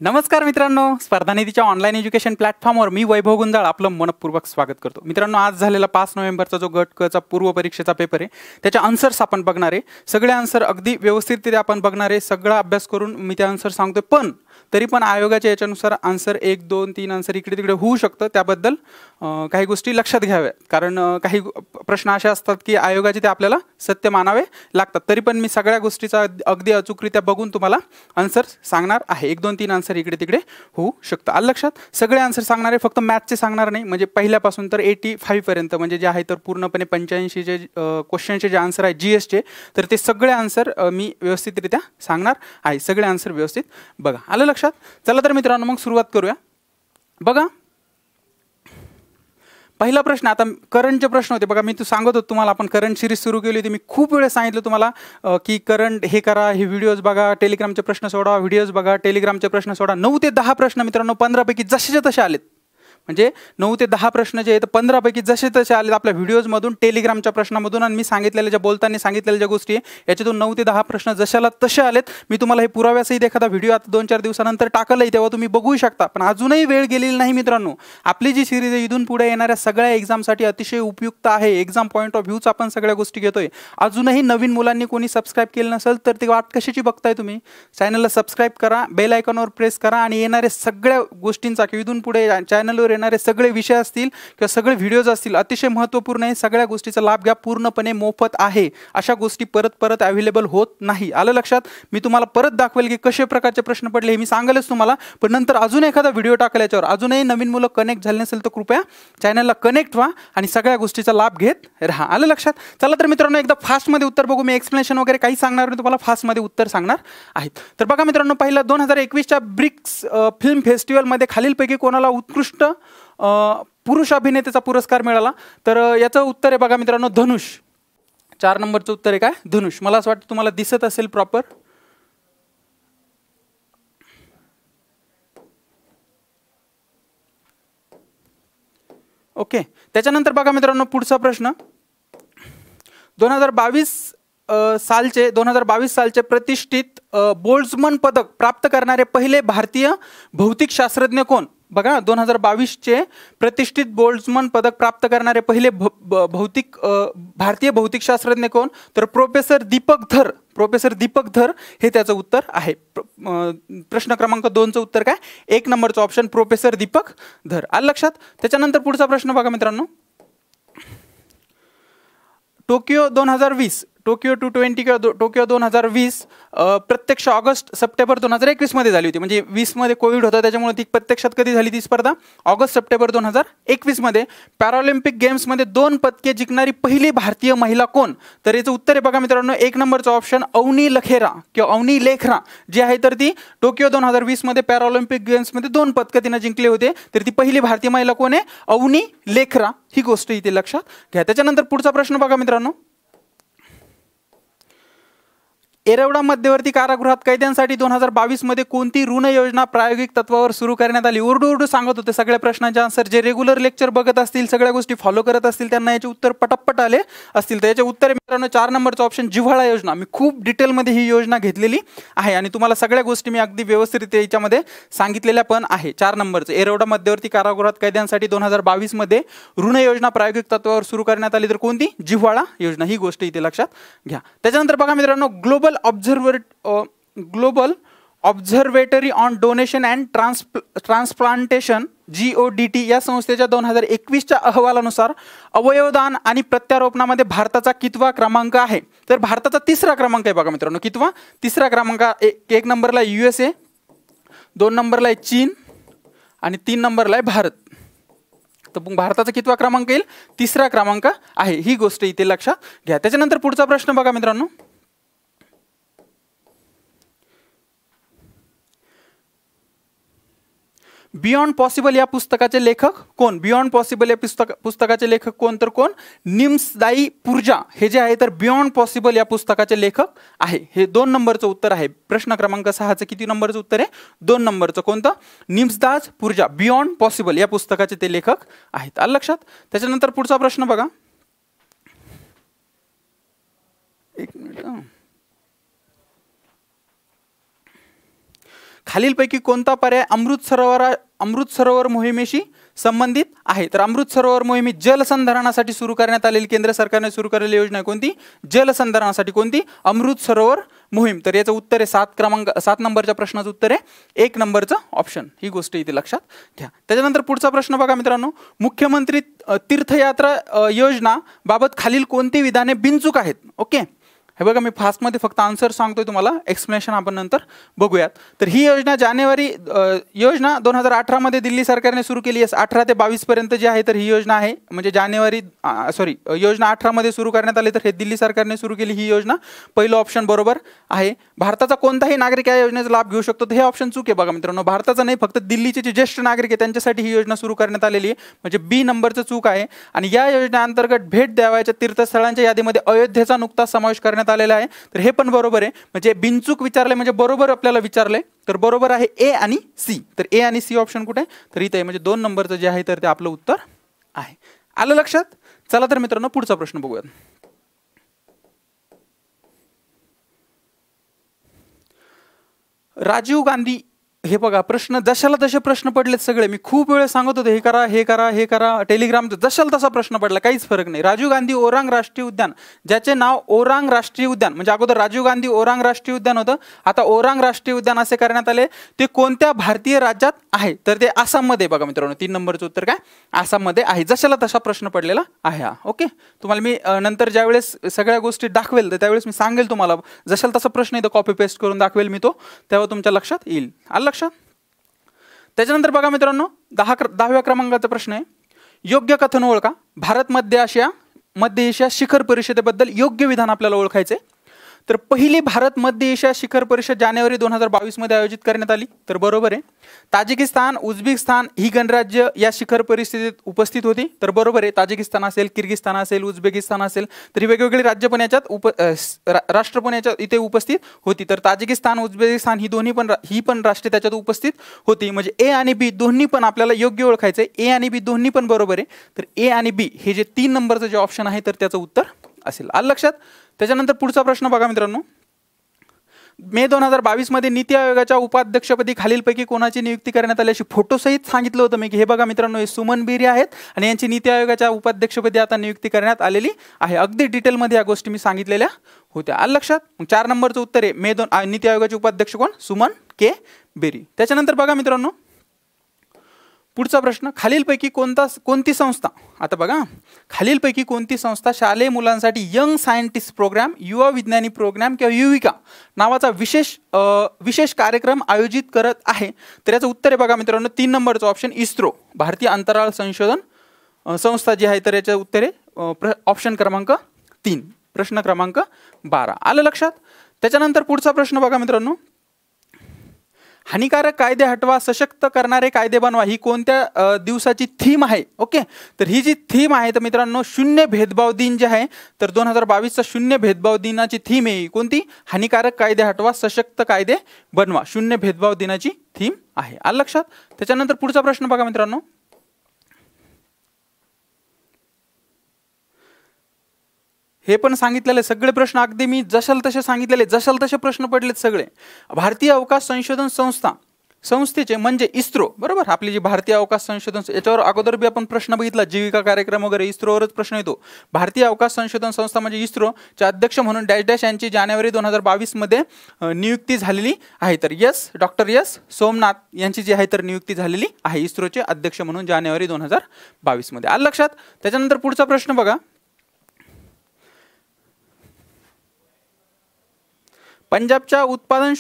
नमस्कार मित्रांनो, स्पर्धा निधीच्या ऑनलाईन एज्युकेशन प्लॅटफॉर्मवर मी वैभव गुंजाळ आपलं मनपूर्वक स्वागत करतो. मित्रांनो, आज झालेला 5 नोव्हेंबरचा जो गट क चा पूर्व परीक्षेचा पेपर आहे त्याच्या आन्सर्स आपण बघणार आहे. सगळे आन्सर अगदी व्यवस्थितरित्या आपण बघणार आहे. सगळा अभ्यास करून मी ते आन्सर सांगतोय, पण तरी पण आयोगाच्या याच्यानुसार आन्सर 1, 2, 3 आन्सर इकडे तिकडे होऊ शकतं. त्याबद्दल काही गोष्टी लक्षात घ्याव्या, कारण काही प्रश्न असे असतात की आयोगाचे ते आपल्याला सत्य मानावे लागतात. तरी पण मी सगळ्या गोष्टीचा अगदी अचूकरित्या बघून तुम्हाला आन्सर सांगणार आहे. 1, 2, 3 आन्सर इकडे तिकडे होऊ शकतं. आलं लक्षात? सगळे आन्सर सांगणार आहे, फक्त मॅथचे सांगणार नाही. म्हणजे पहिल्यापासून तर 85 पर्यंत म्हणजे जे आहे तर पूर्णपणे 85 जे क्वेश्चनचे जे आन्सर आहे GSचे, तर ते सगळे आन्सर मी व्यवस्थितरित्या सांगणार आहे. सगळे आन्सर व्यवस्थित बघा. आलं लक्षात? चला तर मित्रांनो, मग सुरुवात करूया. बघा, पहिला प्रश्न. आता करंटचे प्रश्न होते बघा. मी सांगत होतो तुम्हाला, आपण करंट सिरीज सुरू केली होती. मी खूप वेळेस सांगितलं तुम्हाला की करंट हे करा, हे व्हिडिओज बघा, टेलिग्रामचे प्रश्न सोडा, व्हिडिओज बघा, टेलिग्रामचे प्रश्न सोडा. 9 ते 10 प्रश्न मित्रांनो 15 पैकी जसेच्या तसे आलेत. म्हणजे 9 ते 10 प्रश्न जे आहेत 15 पैकी जसे तसे आलेत आपल्या व्हिडिओजमधून, टेलिग्रामच्या प्रश्नामधून. आणि मी सांगितलेल्या ज्या बोलताना सांगितलेल्या ज्या गोष्टी आहे याच्यातून 9 ते 10 प्रश्न जशाला तसे आलेत. मी तुम्हाला हे पुराव्यासहित एखादा व्हिडिओ आता 2-4 दिवसानंतर टाकलंय, तेव्हा तुम्ही बघू शकता. पण अजूनही वेळ गेलेली नाही मित्रांनो. आपली जी सिरीज आहे इथून पुढे येणाऱ्या सगळ्या एक्झामसाठी अतिशय उपयुक्त आहे. एक्झाम पॉईंट ऑफ व्ह्यूच आपण सगळ्या गोष्टी घेतोय. अजूनही नवीन मुलांनी कोणी सबस्क्राईब केलं नसेल तर ते वाट कशाची बघताय तुम्ही? चॅनलला सबस्क्राईब करा, बेल आयकॉनवर प्रेस करा आणि येणाऱ्या सगळ्या गोष्टींचा किंवा इथून पुढे चॅनलवर येणारे सगळे विषय असतील किंवा सगळे व्हिडिओज असतील अतिशय महत्त्वपूर्ण आहे. सगळ्या गोष्टीचा लाभ घ्या, पूर्णपणे मोफत आहे. अशा गोष्टी परत परत अवेलेबल होत नाही. आलं लक्षात? मी तुम्हाला परत दाखवेल की कशा प्रकारचे प्रश्न पडले हे मी सांगेलच तुम्हाला. पण नंतर अजून एखादा व्हिडिओ टाकला याच्यावर. अजूनही नवीन मुलं कनेक्ट झाले नसेल तर कृपया चॅनलला कनेक्ट व्हा आणि सगळ्या गोष्टीचा लाभ घेत राहा. आलं लक्षात? चला तर मित्रांनो, एकदा फास्टमध्ये उत्तर बघू. मी एक्सप्लेनेशन वगैरे काही सांगणार नाही, तुम्हाला फास्टमध्ये उत्तर सांगणार आहेत. तर बघा मित्रांनो, पहिला 2021च्या ब्रिक्स फिल्म फेस्टिवलमध्ये खालीलपैकी कोणाला उत्कृष्ट पुरुष अभिनेत्याचा पुरस्कार मिळाला? तर याचं उत्तर आहे बघा मित्रांनो, धनुष. 4 नंबरचं उत्तर आहे काय? धनुष. मला असं वाटतं तुम्हाला दिसत असेल प्रॉपर. ओके. त्याच्यानंतर बघा मित्रांनो, पुढचा प्रश्न. 2022 सालचे प्रतिष्ठित बोल्ट्झमन पदक प्राप्त करणारे पहिले भारतीय भौतिकशास्त्रज्ञ कोण? बघा, 2022चे प्रतिष्ठित बोल्ट्झमन पदक प्राप्त करणारे पहिले भारतीय भौतिकशास्त्रज्ञ कोण? तर प्रोफेसर दीपक धर हे त्याचं उत्तर आहे. प्रश्न क्रमांक 2चं उत्तर काय? 1 नंबरचं ऑप्शन प्रोफेसर दीपक धर. आलं लक्षात? त्याच्यानंतर पुढचा प्रश्न बघा मित्रांनो. टोकियो 220 किंवा टोकियो 2020 प्रत्यक्ष ऑगस्ट-सप्टेंबर 2021 मध्ये झाली होती. म्हणजे 20 मध्ये कोविड होता, त्याच्यामुळे ती प्रत्यक्षात कधी झाली ती स्पर्धा? ऑगस्ट-सप्टेंबर 2021 मध्ये. पॅरालिम्पिक गेम्समध्ये 2 पदके जिंकणारी पहिली भारतीय महिला कोण? तर याचं उत्तर आहे बघा मित्रांनो, 1 नंबरचं ऑप्शन अवनी लखेरा किंवा अवनी लेखरा जी आहे तर ती टोकियो 2020 मध्ये पॅरालिम्पिक गेम्समध्ये 2 पदकं तिने जिंकले होते. तर ती पहिली भारतीय महिला कोण आहे? अवनी लेखरा. ही गोष्ट इथे लक्षात घ्या. त्याच्यानंतर पुढचा प्रश्न बघा मित्रांनो. येरवडा मध्यवर्ती कारागृहात कैद्यांसाठी 2022 मध्ये कोणती ऋण योजना प्रायोगिक तत्वावर सुरू करण्यात आली? उरडू सांगत होते सगळ्या प्रश्नांचे आन्सर. जे रेग्युलर लेक्चर बघत असतील, सगळ्या गोष्टी फॉलो करत असतील, त्यांना याचे उत्तर पटापट आले असतील. तर याचे उत्तर मित्रांनो 4 नंबरचं ऑप्शन जिव्हाळा योजना. मी खूप डिटेलमध्ये ही योजना घेतलेली आहे आणि तुम्हाला सगळ्या गोष्टी मी अगदी व्यवस्थित याच्यामध्ये सांगितलेल्या पण आहे. 4 नंबरचं येरवडा मध्यवर्ती कारागृहात कैद्यांसाठी 2022 मध्ये ऋण योजना प्रायोगिक तत्वावर सुरू करण्यात आली. तर कोणती? जिव्हाळा योजना. ही गोष्ट इथे लक्षात घ्या. त्याच्यानंतर बघा मित्रांनो, global observatory on donation and transplantation GODT या संस्थेच्या 2021च्या अहवालानुसार अवयवदान आणि प्रत्यारोपणामध्ये भारताचा कितवा क्रमांक आहे? तर भारताचा 3रा क्रमांक आहे बघा मित्रांनो. कितवा? 3रा क्रमांक. 1 नंबरला USA, 2 नंबरला आहे चीन आणि 3 नंबरला आहे भारत. तर मग भारताचा कितवा क्रमांक येईल? 3रा क्रमांक आहे. ही गोष्ट इथे लक्षात घ्या. त्याच्यानंतर पुढचा प्रश्न बघा मित्रांनो. बियॉन्ड पॉसिबल या पुस्तकाचे लेखक कोण? बियॉन्ड पॉसिबल या पुस्तकाचे लेखक कोण? तर कोण? निम्सदाई पुर्जा हे जे आहे तर बियॉन्ड पॉसिबल या पुस्तकाचे लेखक आहे. हे 2 नंबरचं उत्तर आहे. प्रश्न क्रमांक 6चं किती नंबरचं उत्तर आहे? 2 नंबरचं. कोणतं? निम्सदास पुर्जा. बियॉन्ड पॉसिबल या पुस्तकाचे ते लेखक आहेत. आलं लक्षात? त्याच्यानंतर पुढचा प्रश्न बघा. 1 मिनिट. खालीलपैकी कोणता पर्याय अमृत सरोवर मोहिमेशी संबंधित आहे? तर अमृत सरोवर मोहिमे जलसंधारणासाठी सुरू करण्यात आलेली केंद्र सरकारने सुरू केलेली योजना आहे कोणती? जलसंधारणासाठी कोणती? अमृत सरोवर मोहीम. तर याचं उत्तर आहे 7 नंबरच्या प्रश्नाचं उत्तर आहे 1 नंबरचं ऑप्शन. ही गोष्ट इथे लक्षात घ्या. त्याच्यानंतर पुढचा प्रश्न बघा मित्रांनो, मुख्यमंत्री तीर्थयात्रा योजना बाबत खालील कोणती विधाने बिनचूक आहेत? ओके, हे बघा मी फास्टमध्ये फक्त आन्सर सांगतोय तुम्हाला, एक्सप्लेनेशन आपण नंतर बघूयात. तर ही योजना योजना 2018 मध्ये दिल्ली सरकारने सुरू केली आहे. 18 ते 22 पर्यंत जी आहे तर ही योजना आहे, म्हणजे योजना 18 मध्ये सुरू करण्यात आली, तर हे दिल्ली सरकारने सुरू केली ही योजना. पहिलं ऑप्शन बरोबर आहे. भारताचा कोणताही नागरिक या योजनेचा लाभ घेऊ शकतो, तर हे ऑप्शन चूक आहे बघा मित्रांनो. भारताचा नाही, फक्त दिल्लीचे जे ज्येष्ठ नागरिक आहे त्यांच्यासाठी ही योजना सुरू करण्यात आलेली आहे, म्हणजे बी नंबरचं चूक आहे. आणि या योजनेअंतर्गत भेट द्यावयाच्या तीर्थस्थळांच्या यादीमध्ये अयोध्येचा नुकताच समावेश करण्यात आलेला आहे, तर हे पण बरोबर आहे. म्हणजे बिनचूक विचारले म्हणजे बरोबर आपल्याला विचारले, तर बरोबर आहे ए आणि सी. तर ए आणि सी ऑप्शन कुठे आहे? तर इथे आहे, म्हणजे 2 नंबरचं जे आहे तर ते आपलं उत्तर आहे. आलं लक्षात? चला तर मित्रांनो पुढचा प्रश्न बघूयात. राजीव गांधी, हे बघा प्रश्न जशाला तसे प्रश्न पडलेत सगळे. मी खूप वेळ सांगत होते हे करा हे करा हे करा, टेलिग्राम जशाला तसा प्रश्न पडला, काहीच फरक नाही. राजीव गांधी ओरांग राष्ट्रीय उद्यान, ज्याचे नाव ओरांग राष्ट्रीय उद्यान, म्हणजे अगोदर राजीव गांधी ओरांग राष्ट्रीय उद्यान होतं, आता ओरांग राष्ट्रीय उद्यान असे करण्यात आले. ते कोणत्या भारतीय राज्यात आहे? तर ते आसाममध्ये. बघा मित्रांनो 3 नंबरचं उत्तर काय? आसाममध्ये आहे. जशाला तसा प्रश्न पडलेला आहे हा. ओके, तुम्हाला मी नंतर ज्यावेळेस सगळ्या गोष्टी दाखवेल तर त्यावेळेस मी सांगेल तुम्हाला, जशाला तसा प्रश्न इथं कॉपी पेस्ट करून दाखवेल मी तो, तेव्हा तुमच्या लक्षात येईल. आलं लक्षात? त्याच्यानंतर बघा मित्रांनो 10व्या क्रमांकाचा प्रश्न आहे, योग्य कथन ओळखा. भारत मध्य एशिया शिखर परिषदेबद्दल योग्य विधान आपल्याला ओळखायचे. तर पहिली भारत मध्य एशिया शिखर परिषद जानेवारी 2022 मध्ये आयोजित करण्यात आली, तर बरोबर आहे. ताजिकिस्तान, उझबेकिस्तान ही गणराज्य या शिखर परिषदेत उपस्थित होती, तर बरोबर आहे. ताजिकिस्तान असेल, किर्गिस्तान असेल, उझबेकिस्तान असेल, तर ही वेगवेगळी राज्य पण याच्यात राष्ट्र पण याच्यात इथे उपस्थित होती. तर ताजिकिस्तान, उझबेकिस्तान ही पण राष्ट्रे त्याच्यात उपस्थित होती. म्हणजे ए आणि बी दोन्ही पण आपल्याला योग्य ओळखायचे. ए आणि बी दोन्ही पण बरोबर आहे. तर ए आणि बी हे जे 3 नंबरचं जे ऑप्शन आहे तर त्याचं उत्तर असेल. आलं लक्षात? त्याच्यानंतर पुढचा प्रश्न बघा मित्रांनो, मे 2022 मध्ये नीती आयोगाच्या उपाध्यक्षपदी खालीलपैकी कोणाची नियुक्ती करण्यात आली अशी फोटोसहित सांगितलं होतं मी की हे बघा मित्रांनो हे सुमन बेरी आहेत आणि यांची नीती आयोगाच्या उपाध्यक्षपदी आता नियुक्ती करण्यात आलेली आहे. अगदी डिटेलमध्ये या गोष्टी मी सांगितलेल्या होत्या. आलं लक्षात? मग 4 नंबरचं उत्तर आहे नीती आयोगाचे उपाध्यक्ष कोण? सुमन के बेरी. त्याच्यानंतर बघा मित्रांनो पुढचा प्रश्न, खालीलपैकी कोणती संस्था, आता बघा खालीलपैकी कोणती संस्था शालेय मुलांसाठी यंग सायंटिस्ट प्रोग्राम, युवा विज्ञानी प्रोग्राम किंवा युविका नावाचा विशेष कार्यक्रम आयोजित करत आहे? तर याचं उत्तर आहे बघा मित्रांनो 3 नंबरचं ऑप्शन इस्रो, भारतीय अंतराळ संशोधन संस्था जी आहे. तर याचं उत्तर आहे ऑप्शन क्रमांक 3, प्रश्न क्रमांक 12. आलं लक्षात? त्याच्यानंतर पुढचा प्रश्न बघा मित्रांनो, हानिकारक कायदे हटवा, सशक्त करणारे कायदे बनवा ही कोणत्या दिवसाची थीम आहे? ओके, तर ही जी थीम आहे तर मित्रांनो शून्य भेदभाव दिन जे आहे तर 2022चा शून्य भेदभाव दिनाची थीम आहे कोणती? हानिकारक कायदे हटवा, सशक्त कायदे बनवा, शून्य भेदभाव दिनाची थीम आहे. आलं लक्षात? त्याच्यानंतर पुढचा प्रश्न बघा मित्रांनो, हे पण सांगितलेले सगळे प्रश्न अगदी मी जशाल तसे सांगितलेले, जशाल तसे प्रश्न पडलेत सगळे. भारतीय अवकाश संशोधन संस्थेचे म्हणजे इस्रो, बरोबर. आपली जी भारतीय अवकाश संशोधन, याच्यावर अगोदर बी आपण प्रश्न बघितला, जीविका कार्यक्रम वगैरे इस्रोवरच प्रश्न येतो. भारतीय अवकाश संशोधन संस्था म्हणजे इस्रोचे अध्यक्ष म्हणून डॅश डॅश यांची जानेवारी 2022 मध्ये नियुक्ती झालेली आहे. तर डॉक्टर एस सोमनाथ यांची जी आहे तर नियुक्ती झालेली आहे इस्रोचे अध्यक्ष म्हणून जानेवारी 2022 मध्ये. आलं लक्षात? त्याच्यानंतर पुढचा प्रश्न बघा, पंजाबच्या उत्पादन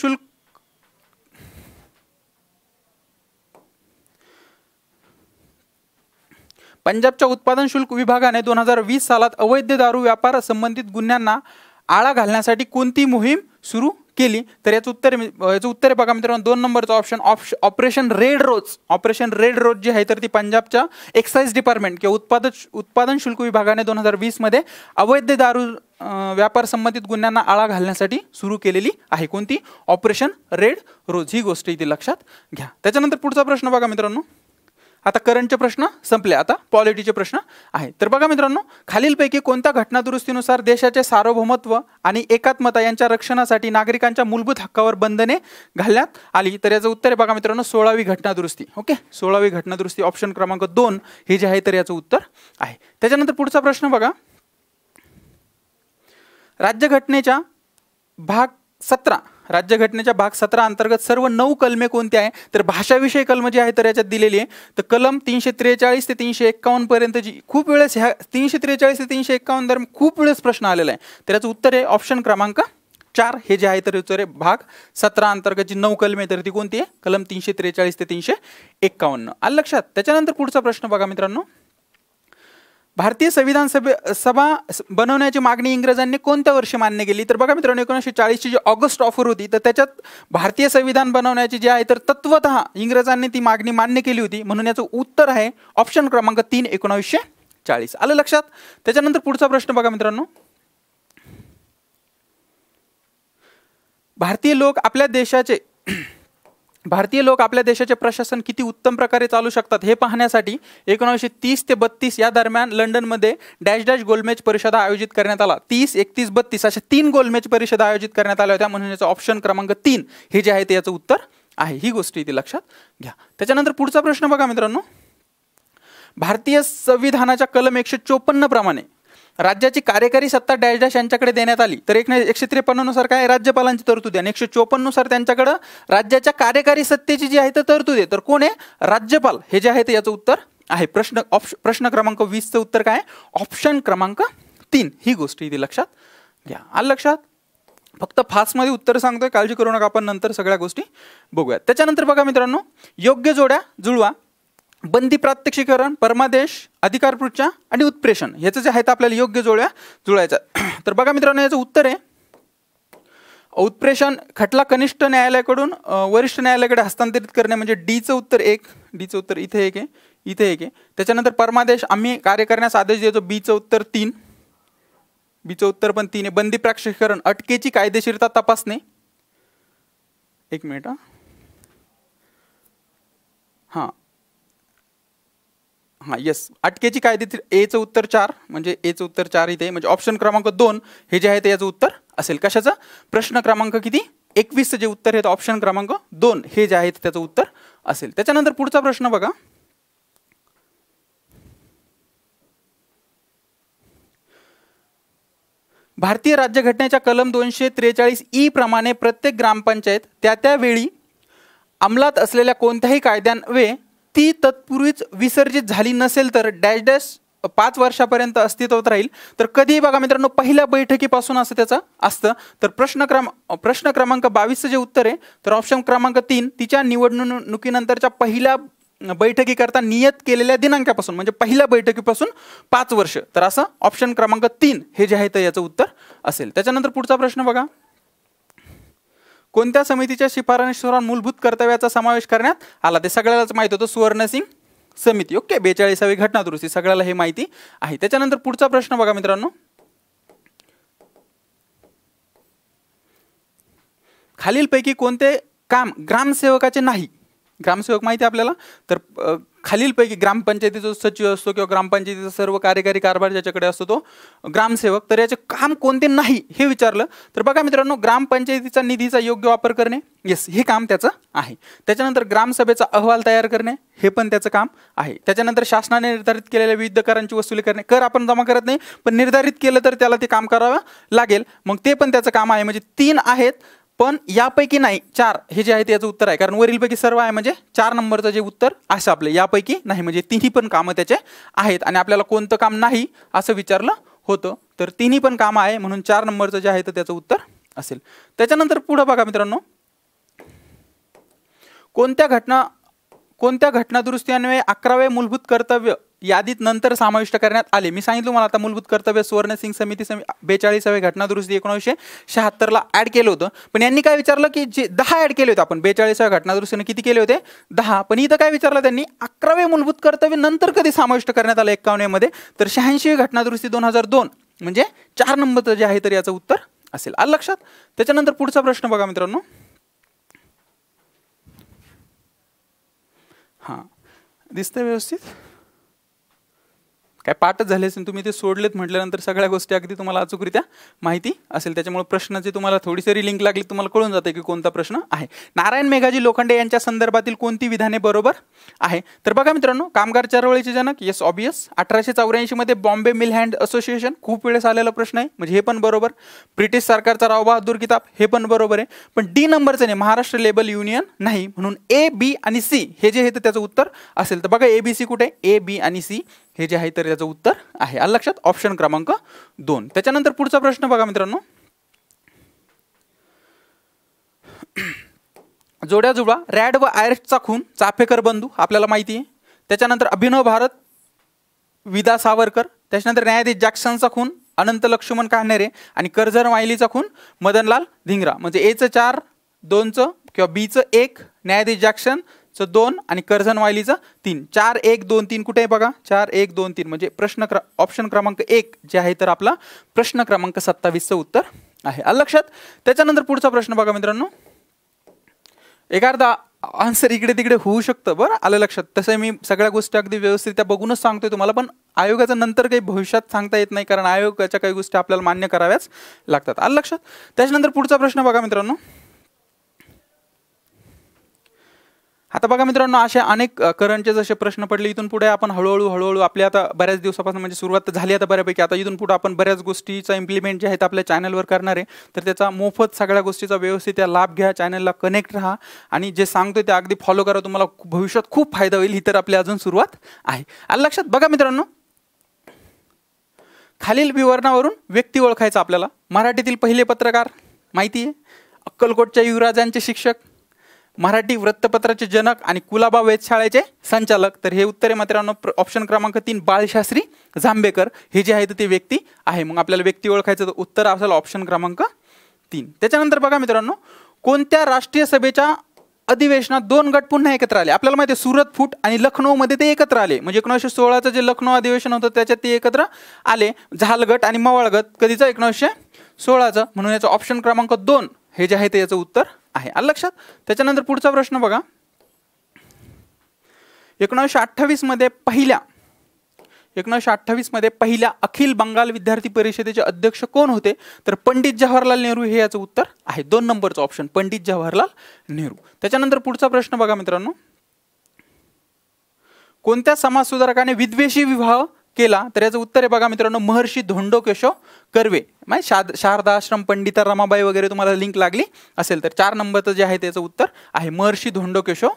शुल्क विभागाने 2020 सालात अवैध दारू व्यापार संबंधित गुन्ह्यांना आळा घालण्यासाठी कोणती मोहीम सुरू केली? तर याचं उत्तर आहे बघा मित्रांनो 2 नंबरचा option operation red rose. Operation red rose जी आहे तर ती पंजाबच्या एक्साइज डिपार्टमेंट किंवा उत्पादन शुल्क विभागाने 2020 मध्ये अवैध दारू व्यापार संबंधित गुन्ह्यांना आळा घालण्यासाठी सुरू केलेली आहे. कोणती? ऑपरेशन रेड रोज. ही गोष्ट इथे लक्षात घ्या. त्याच्यानंतर पुढचा प्रश्न बघा मित्रांनो, आता करंटचे प्रश्न संपले, आता पॉलिटीचे प्रश्न आहे. तर बघा मित्रांनो, खालीलपैकी कोणत्या घटनादुरुस्तीनुसार देशाचे सार्वभौमत्व आणि एकात्मता यांच्या रक्षणासाठी नागरिकांच्या मूलभूत हक्कावर बंधने घालण्यात आली? तर याचं उत्तर आहे बघा मित्रांनो 16वी घटनादुरुस्ती. ओके, 16वी घटनादुरुस्ती ऑप्शन क्रमांक 2 हे जे आहे तर याचं उत्तर आहे. त्याच्यानंतर पुढचा प्रश्न बघा, राज्यघटनेच्या भाग 17 राज्यघटनेच्या भाग 17 अंतर्गत सर्व 9 कलमे कोणती आहे? तर भाषाविषयी कलम जी आहे तर याच्यात दिलेली आहे. तर कलम 343 ते 351 पर्यंत जी खूप वेळेस ह्या 343 ते 351 दरम्यान खूप वेळेस प्रश्न आलेला आहे. तर याचं उत्तर आहे ऑप्शन क्रमांक 4 हे जे आहे तर उत्तर आहे भाग 17 अंतर्गत जी 9 कलमे तर ती कोणती आहे? कलम 343 ते 351. आलं लक्षात? त्याच्यानंतर पुढचा प्रश्न बघा मित्रांनो, भारतीय संविधान सभा बनवण्याची मागणी इंग्रजांनी कोणत्या वर्षी मान्य केली? तर बघा मित्रांनो 1940 ची जी ऑगस्ट ऑफर होती तर त्याच्यात भारतीय संविधान बनवण्याची जी आहे तर तत्वतः इंग्रजांनी ती मागणी मान्य केली होती, म्हणून याचं उत्तर आहे ऑप्शन क्रमांक 3 1940. आलं लक्षात? त्याच्यानंतर पुढचा प्रश्न बघा मित्रांनो, भारतीय लोक आपल्या देशाचे प्रशासन किती उत्तम प्रकारे चालू शकतात हे पाहण्यासाठी 1930 ते 32 या दरम्यान लंडनमध्ये डॅश डॅश गोलमेज परिषदा आयोजित करण्यात आला. 30, 31, 32 अशा 3 गोलमेज परिषदा आयोजित करण्यात आल्या होत्या, म्हणून याचं ऑप्शन क्रमांक 3 हे जे आहे ते याचं उत्तर आहे. ही गोष्ट इथे लक्षात घ्या. त्याच्यानंतर पुढचा प्रश्न बघा मित्रांनो, भारतीय संविधानाच्या कलम 154 प्रमाणे राज्याची कार्यकारी सत्ता डॅश डॅश यांच्याकडे देण्यात आली. तर 153 नुसार काय राज्यपालांची तरतूद आहे, 154 नुसार त्यांच्याकडे राज्याच्या कार्यकारी सत्तेची जी आहे तर तरतूद आहे. तर कोण आहे? राज्यपाल हे जे आहे ते याचं उत्तर आहे. प्रश्न क्रमांक 20 चं उत्तर काय? ऑप्शन क्रमांक 3 ही गोष्ट इथे लक्षात घ्या. आलं लक्षात? फक्त फास्ट मध्ये उत्तर सांगतोय, काळजी करू नका, आपण नंतर सगळ्या गोष्टी बघूयात. त्याच्यानंतर बघा मित्रांनो, योग्य जोड्या जुळवा. बंदी प्रात्यक्षिकरण, परमादेश, अधिकारपृच्छा आणि उत्प्रेषण ह्याचं जे आहे तर आपल्याला योग्य जोड्या जुळायच्या. तर बघा मित्रांनो याचं उत्तर आहे उत्प्रेषण खटला कनिष्ठ न्यायालयाकडून वरिष्ठ न्यायालयाकडे हस्तांतरित करणे, म्हणजे डीचं उत्तर 1, डीचं उत्तर इथे 1 आहे, इथे 1 आहे. त्याच्यानंतर परमादेश आम्ही कार्य करण्यास आदेश देतो, बीचं उत्तर 3, बीचं उत्तर पण 3 आहे. बंदी प्रात्यक्षिकरण अटकेची कायदेशीरता तपासणे, 1 मिनिट हां येस, अटकेची कायदेशीर एचं उत्तर 4, म्हणजे एचं उत्तर 4 इथे, म्हणजे ऑप्शन क्रमांक 2 हे जे आहे ते याचं उत्तर असेल. कशाचं? प्रश्न क्रमांक किती 21 जे उत्तर आहे तर ऑप्शन क्रमांक 2 हे जे आहे त्याचं उत्तर असेल. त्याच्यानंतर पुढचा प्रश्न बघा, भारतीय राज्यघटनेच्या कलम 243E प्रमाणे प्रत्येक ग्रामपंचायत त्या वेळी अंमलात असलेल्या कोणत्याही कायद्यान्वये ती तत्पूर्वीच विसर्जित झाली नसेल तर डॅश डॅश 5 वर्षापर्यंत अस्तित्वात राहील. तर कधी बघा मित्रांनो पहिल्या बैठकीपासून असं त्याचं असतं. तर प्रश्न क्रमांक 22 जे उत्तर आहे तर ऑप्शन क्रमांक 3 तिच्या निवडणुकीनंतरच्या पहिल्या बैठकीकरता नियत केलेल्या दिनांकापासून, म्हणजे पहिल्या बैठकीपासून 5 वर्ष. तर असं ऑप्शन क्रमांक 3 हे जे आहे तर याचं उत्तर असेल. त्याच्यानंतर पुढचा प्रश्न बघा, कोणत्या समितीच्या शिफारशीनुसार मूलभूत कर्तव्याचा समावेश करण्यात आला? ते सगळ्यालाच माहित होतं, सुवर्णसिंग समिती. ओके, 42वी घटनादुरुस्ती सगळ्याला हे माहिती आहे. त्याच्यानंतर पुढचा प्रश्न बघा मित्रांनो, खालीलपैकी कोणते काम ग्रामसेवकाचे नाही? ग्रामसेवक माहिती आपल्याला, तर खालीलपैकी ग्रामपंचायतीचा सचिव असतो किंवा ग्रामपंचायतीचा सर्व कार्यकारी कारभार ज्याच्याकडे असतो तो ग्रामसेवक. तर याचे काम कोणते नाही हे विचारलं तर बघा मित्रांनो, ग्रामपंचायतीचा निधीचा योग्य वापर करणे, येस हे काम त्याचं आहे. त्याच्यानंतर ग्रामसभेचा अहवाल तयार करणे हे पण त्याचं काम आहे. त्याच्यानंतर शासनाने निर्धारित केलेल्या विविध करांची वसुली करणे, कर आपण जमा करत नाही पण निर्धारित केलं तर त्याला ते काम करावं लागेल, मग ते पण त्याचं काम आहे. म्हणजे 3 आहेत पण यापैकी नाही 4 हे जे आहे त्याचं उत्तर आहे, कारण वरीलपैकी सर्व आहे म्हणजे 4 नंबरचं जे उत्तर असं आपलं यापैकी नाही, म्हणजे तिन्ही पण कामं त्याचे आहेत. आणि आपल्याला कोणतं काम नाही असं विचारलं होतं तर तिन्ही पण कामं आहे, म्हणून 4 नंबरचं जे आहे तर त्याचं उत्तर असेल. त्याच्यानंतर पुढे बघा मित्रांनो, कोणत्या घटनादुरुस्तीन्वये 11वे मूलभूत कर्तव्य यादीत नंतर समाविष्ट करण्यात आले? मी सांगितलं मला आता मूलभूत कर्तव्य सुवर्णसिंग समिती 42वी घटनादुरुस्ती 1976 ला ऍड केलं होतं. पण यांनी काय विचारलं की जे 10 ऍड केले होते आपण 42व्या घटनादुरुस्तीने किती केले होते 10, पण इथं काय विचारलं त्यांनी 11वे मूलभूत कर्तव्य नंतर कधी समाविष्ट करण्यात आलं 51 मध्ये? तर 86वी घटनादुरुस्ती 2002 म्हणजे 4 नंबरचं जे आहे तर याचं उत्तर असेल. आलं लक्षात? त्याच्यानंतर पुढचा प्रश्न बघा मित्रांनो, दिसतंय व्यवस्थित? काय पाठच झाले असेल, तुम्ही ते सोडलेत म्हटल्यानंतर सगळ्या गोष्टी अगदी तुम्हाला अचूकरित्या माहिती असेल. त्याच्यामुळे प्रश्नाची तुम्हाला थोडीशी लिंक लागली तुम्हाला कळून जाते की कोणता प्रश्न आहे. नारायण मेघाजी लोखंडे यांच्या संदर्भातील कोणती विधाने बरोबर आहे? तर बघा मित्रांनो, कामगार चळवळीचे जनक, येस ऑब्वियस. 1884 मध्ये बॉम्बे मिल हँड असोसिएशन, खूप वेळेस आलेला प्रश्न आहे, म्हणजे हे पण बरोबर. ब्रिटिश सरकारचा राव बहादूर किताब, हे पण बरोबर आहे. पण डी नंबरचं नाही, महाराष्ट्र लेबर युनियन नाही, म्हणून ए, बी आणि सी हे जे आहे त्याचं उत्तर असेल. तर बघा ABC कुठे? ए, बी आणि सी हे जे आहे तर याचं उत्तर आहे. आलं लक्षात? ऑप्शन क्रमांक 2. त्याच्यानंतर पुढचा प्रश्न बघा मित्रांनो, जोड्या जुळवा. रॅड व आयर्सचा खून, चाफेकर बंधू, आपल्याला माहिती आहे. त्याच्यानंतर अभिनव भारत, विदा सावरकर. त्याच्यानंतर न्यायाधीश जॅक्सनचा खून, अनंत लक्ष्मण कान्हेरे. आणि कर्झन वायलीचा खून, मदनलाल धिंगरा. म्हणजे एचं 4, 2चं किंवा बीचं 1, न्यायाधीश जॅक्सन 2 आणि कर्झन वायलीचं 3. 4, 1, 2, 3 कुठे आहे बघा? 4, 1, 2, 3 म्हणजे ऑप्शन क्रमांक 1 जे आहे तर आपला प्रश्न क्रमांक 27चं उत्तर आहे. आलं लक्षात? त्याच्यानंतर पुढचा प्रश्न बघा मित्रांनो, एखादा आन्सर इकडे तिकडे होऊ शकतं, बरं आलं लक्षात? तसं मी सगळ्या गोष्टी अगदी व्यवस्थित त्या बघूनच सांगतोय तुम्हाला, पण आयोगाचं नंतर काही भविष्यात सांगता येत नाही, कारण आयोगाच्या काही गोष्टी आपल्याला मान्य कराव्याच लागतात. आलं लक्षात? त्याच्यानंतर पुढचा प्रश्न बघा मित्रांनो, आता बघा मित्रांनो, असे अनेक करंटचे जसे प्रश्न पडले. इथून पुढे आपण हळूहळू आपल्या आता बऱ्याच दिवसापासून म्हणजे सुरुवात झाली आता बऱ्यापैकी. आता इथून पुढे आपण बऱ्याच गोष्टीचा इम्प्लिमेंट जे आहेत आपल्या चॅनलवर करणार आहे. तर त्याचा मोफत सगळ्या गोष्टीचा व्यवस्थित लाभ घ्या, चॅनलला कनेक्ट राहा आणि जे सांगतोय ते अगदी फॉलो करा. तुम्हाला भविष्यात खूप फायदा होईल. ही तर आपली अजून सुरुवात आहे. आलं लक्षात? बघा मित्रांनो, खालील विवरणावरून व्यक्ती ओळखायचा आपल्याला. मराठीतील पहिले पत्रकार माहिती आहे, अक्कलकोटच्या युवराजांचे शिक्षक, मराठी वृत्तपत्राचे जनक आणि कुलाबा वेधशाळेचे संचालक. तर हे उत्तर आहे मित्रांनो ऑप्शन क्रमांक 3 बाळशास्त्री जांभेकर हे जे आहे ते व्यक्ती आहे. मग आपल्याला व्यक्ती ओळखायचं, तर उत्तर असेल ऑप्शन क्रमांक 3. त्याच्यानंतर बघा मित्रांनो, कोणत्या राष्ट्रीय सभेच्या अधिवेशनात 2 गट पुन्हा एकत्र आले? आपल्याला माहिती आहे सुरत फूट आणि लखनौ मध्ये ते एकत्र आले. म्हणजे 1916चं जे लखनौ अधिवेशन होतं त्याच्यात ते एकत्र आले. झाल गट आणि मवाळ गट कधीचं? 1916चं. म्हणून याचं ऑप्शन क्रमांक 2 हे जे आहे ते याचं उत्तर आहे. आलं लक्षात? त्याच्यानंतर पुढचा प्रश्न बघा, 1928 मध्ये पहिल्या अखिल बंगाल विद्यार्थी परिषदेचे अध्यक्ष कोण होते? तर पंडित जवाहरलाल नेहरू हे याचं उत्तर आहे. 2 नंबरचं ऑप्शन पंडित जवाहरलाल नेहरू. त्याच्यानंतर पुढचा प्रश्न बघा मित्रांनो, कोणत्या समाज सुधारकाने विद्वेषी विवाह केला? तर याचं उत्तर आहे बघा मित्रांनो, महर्षी धोंडो केशव कर्वे. शारदा आश्रम, पंडिता रमाबाई वगैरे तुम्हाला लिंक लागली असेल तर 4 नंबरचं जे आहे त्याचं उत्तर आहे महर्षी धोंडो केशव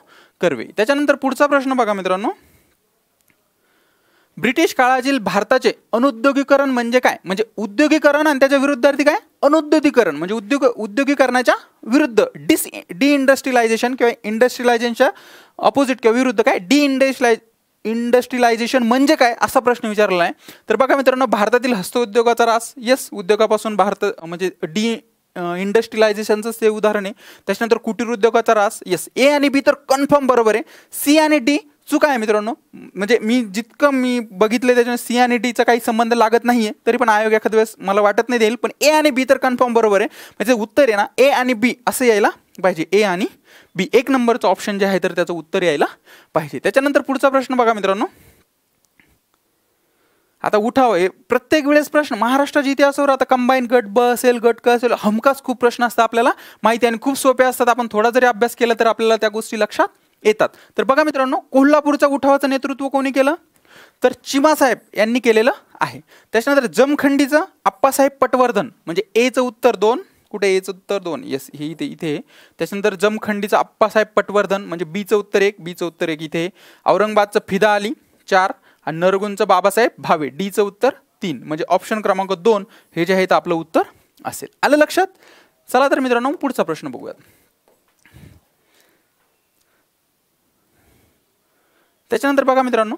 कर्वे. त्याच्यानंतर पुढचा प्रश्न बघा मित्रांनो, ब्रिटिश काळातील भारताचे अनुद्योगीकरण म्हणजे काय? म्हणजे उद्योगीकरण आणि त्याच्या विरुद्धार्थी काय? अनुद्योगीकरण. म्हणजे उद्योगीकरणाच्या विरुद्ध डी इंडस्ट्रियलायझेशन किंवा इंडस्ट्रियलायझेशनच्या ऑपोजिट किंवा विरुद्ध काय? इंडस्ट्रियलायझेशन म्हणजे काय असा प्रश्न विचारला आहे. तर बघा मित्रांनो, भारतातील हस्तउद्योगाचा ऱ्हास, येस उद्योगापासून भारत म्हणजे इंडस्ट्रियलायझेशनचं ते उदाहरण आहे. त्याच्यानंतर कुटीर उद्योगाचा ऱ्हास, येस ए आणि बी तर कन्फर्म बरोबर आहे. सी आणि डी चुका आहे मित्रांनो. म्हणजे मी जितकं बघितलं त्याच्यामुळे सी आणि डीचा काही संबंध लागत नाहीये, तरी पण आयोग एखाद्या वेळेस मला वाटत नाही देईल. पण ए आणि बी तर कन्फर्म बरोबर आहे. म्हणजे उत्तर आहे ना ए आणि बी असं यायला पाहिजे. ए आणि बी 1 नंबरचं ऑप्शन जे आहे तर त्याचं उत्तर यायला पाहिजे. त्याच्यानंतर पुढचा प्रश्न बघा मित्रांनो, आता उठाव आहे प्रत्येक वेळेस प्रश्न महाराष्ट्राच्या इतिहासावर. आता कंबाईन गट ब असेल, गट क असेल, हमखास खूप प्रश्न असतात आपल्याला माहिती आणि खूप सोपे असतात. आपण थोडा जरी अभ्यास केला तर आपल्याला त्या गोष्टी लक्षात येतात. तर बघा मित्रांनो, कोल्हापूरच्या उठावाचं नेतृत्व कोणी केलं? तर चिमासाहेब यांनी केलेलं आहे. त्याच्यानंतर जमखंडीचं आप्पासाहेब पटवर्धन. म्हणजे एचं उत्तर 2 कुठे? एचं उत्तर 2, येस हे इथे. त्याच्यानंतर जमखंडीचं आप्पासाहेब पटवर्धन म्हणजे बीचं उत्तर 1, बीचं उत्तर 1 इथे. औरंगाबादचं फिदा अली 4 आणि नरगुंचं बाबासाहेब भावे डीचं उत्तर 3. म्हणजे ऑप्शन क्रमांक 2 हे जे आहे ते आपलं उत्तर असेल. आलं लक्षात? चला तर मित्रांनो पुढचा प्रश्न बघूयात. त्याच्यानंतर बघा मित्रांनो,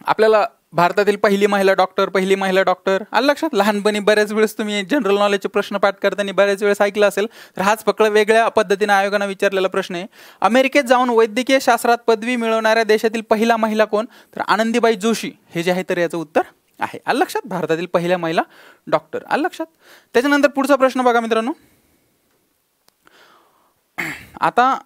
आपल्याला भारतातील पहिली महिला डॉक्टर आलं लक्षात? लहानपणी बऱ्याच वेळेस तुम्ही जनरल नॉलेजचे प्रश्न पाठ करताना बऱ्याच वेळेस ऐकलं असेल. तर हाच फक्त वेगळ्या पद्धतीने आयोगाने विचारलेला प्रश्न आहे. अमेरिकेत जाऊन वैद्यकीय शास्त्रात पदवी मिळवणाऱ्या देशातील पहिला महिला कोण? तर आनंदीबाई जोशी हे जे आहे तर याचं उत्तर आहे. आलं लक्षात? भारतातील पहिल्या महिला डॉक्टर. आलं लक्षात? त्याच्यानंतर पुढचा प्रश्न बघा मित्रांनो, आता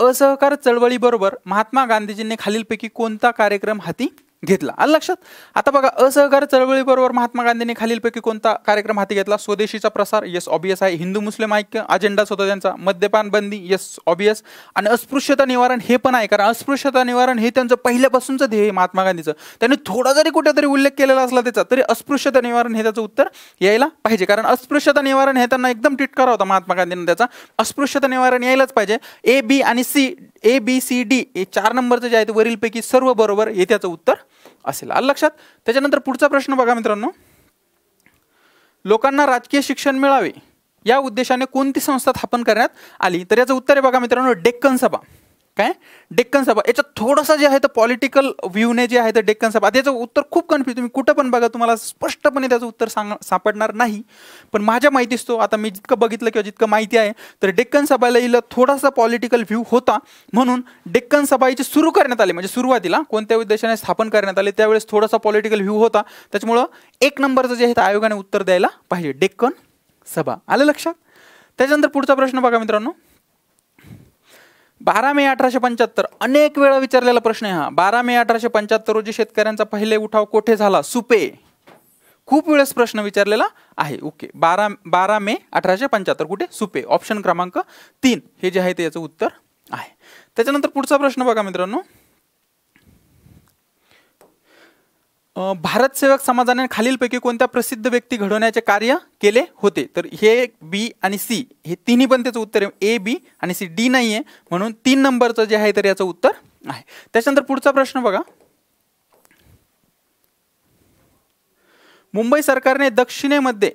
असहकार चळवळीबरोबर महात्मा गांधीजींनी खालीलपैकी कोणता कार्यक्रम हाती घेतला? आलं लक्षात? आता बघा, असहकार चळवळीबरोबर महात्मा गांधींनी खालीलपैकी कोणता कार्यक्रम हाती घेतला? स्वदेशीचा प्रसार, यस ऑबियस आहे. हिंदू मुस्लिम ऐक्य अजेंडाच होता त्यांचा. मद्यपान बंदी, यस ऑबियस. आणि अस्पृश्यता निवारण हे पण आहे, कारण अस्पृश्यता निवारण हे त्यांचं पहिल्यापासूनचं ध्येय महात्मा गांधीचं. त्यांनी थोडा जरी कुठेतरी उल्लेख केलेला असला त्याचा, तरी अस्पृश्यता निवारण हे त्याचं उत्तर यायला पाहिजे, कारण अस्पृश्यता निवारण हे त्यांना एकदम टिटकारा होता महात्मा गांधींनी त्याचा. अस्पृश्यता निवारण यायलाच पाहिजे. ए बी आणि C, A B C D हे 4 नंबरचं जे आहे ते वरीलपैकी सर्व बरोबर हे त्याचं उत्तर असेल. आलं लक्षात? त्याच्यानंतर पुढचा प्रश्न बघा मित्रांनो, लोकांना राजकीय शिक्षण मिळावे या उद्देशाने कोणती संस्था स्थापन करण्यात आली? तर याचं उत्तर आहे बघा मित्रांनो, डेक्कन सभा. काय? डेक्कन सभा. याच्यात थोडंसं जे आहे तर पॉलिटिकल व्ह्यूने जे आहे तर डेक्कन सभा, त्याचं उत्तर खूप कन्फ्युज, तुम्ही कुठं पण बघा तुम्हाला स्पष्टपणे त्याचं उत्तर सापडणार नाही. पण माझ्या माहितीच तो, आता मी जितकं बघितलं किंवा जितकं माहिती आहे, तर डेक्कन सभाला हिला थोडासा पॉलिटिकल व्ह्यू होता, म्हणून डेक्कन सभा हिची सुरू करण्यात आली. म्हणजे सुरुवातीला कोणत्या उद्देशाने स्थापन करण्यात आले त्यावेळेस थोडासा पॉलिटिकल व्ह्यू होता, त्याच्यामुळं 1 नंबरचं जे आहे आयोगाने उत्तर द्यायला पाहिजे, डेक्कन सभा. आलं लक्षात? त्याच्यानंतर पुढचा प्रश्न बघा मित्रांनो, 12 मे 1875 अनेक वेळा विचारलेला प्रश्न आहे हा. 12 मे 1875 रोजी शेतकऱ्यांचा पहिले उठाव कोठे झाला? सुपे. खूप वेळेस प्रश्न विचारलेला आहे. ओके, 12 मे 1875 कुठे? सुपे. ऑप्शन क्रमांक 3 हे जे आहे ते याचं उत्तर आहे. त्याच्यानंतर पुढचा प्रश्न बघा मित्रांनो, भारत सेवक समाजाने खालीलपैकी कोणत्या प्रसिद्ध व्यक्ती घडवण्याचे कार्य केले होते? तर हे बी आणि सी हे तिन्ही पण त्याचं उत्तर आहे. ए बी आणि सी, डी नाही आहे, म्हणून 3 नंबरचं जे आहे तर याचं उत्तर आहे. त्याच्यानंतर पुढचा प्रश्न बघा, मुंबई सरकारने दक्षिणेमध्ये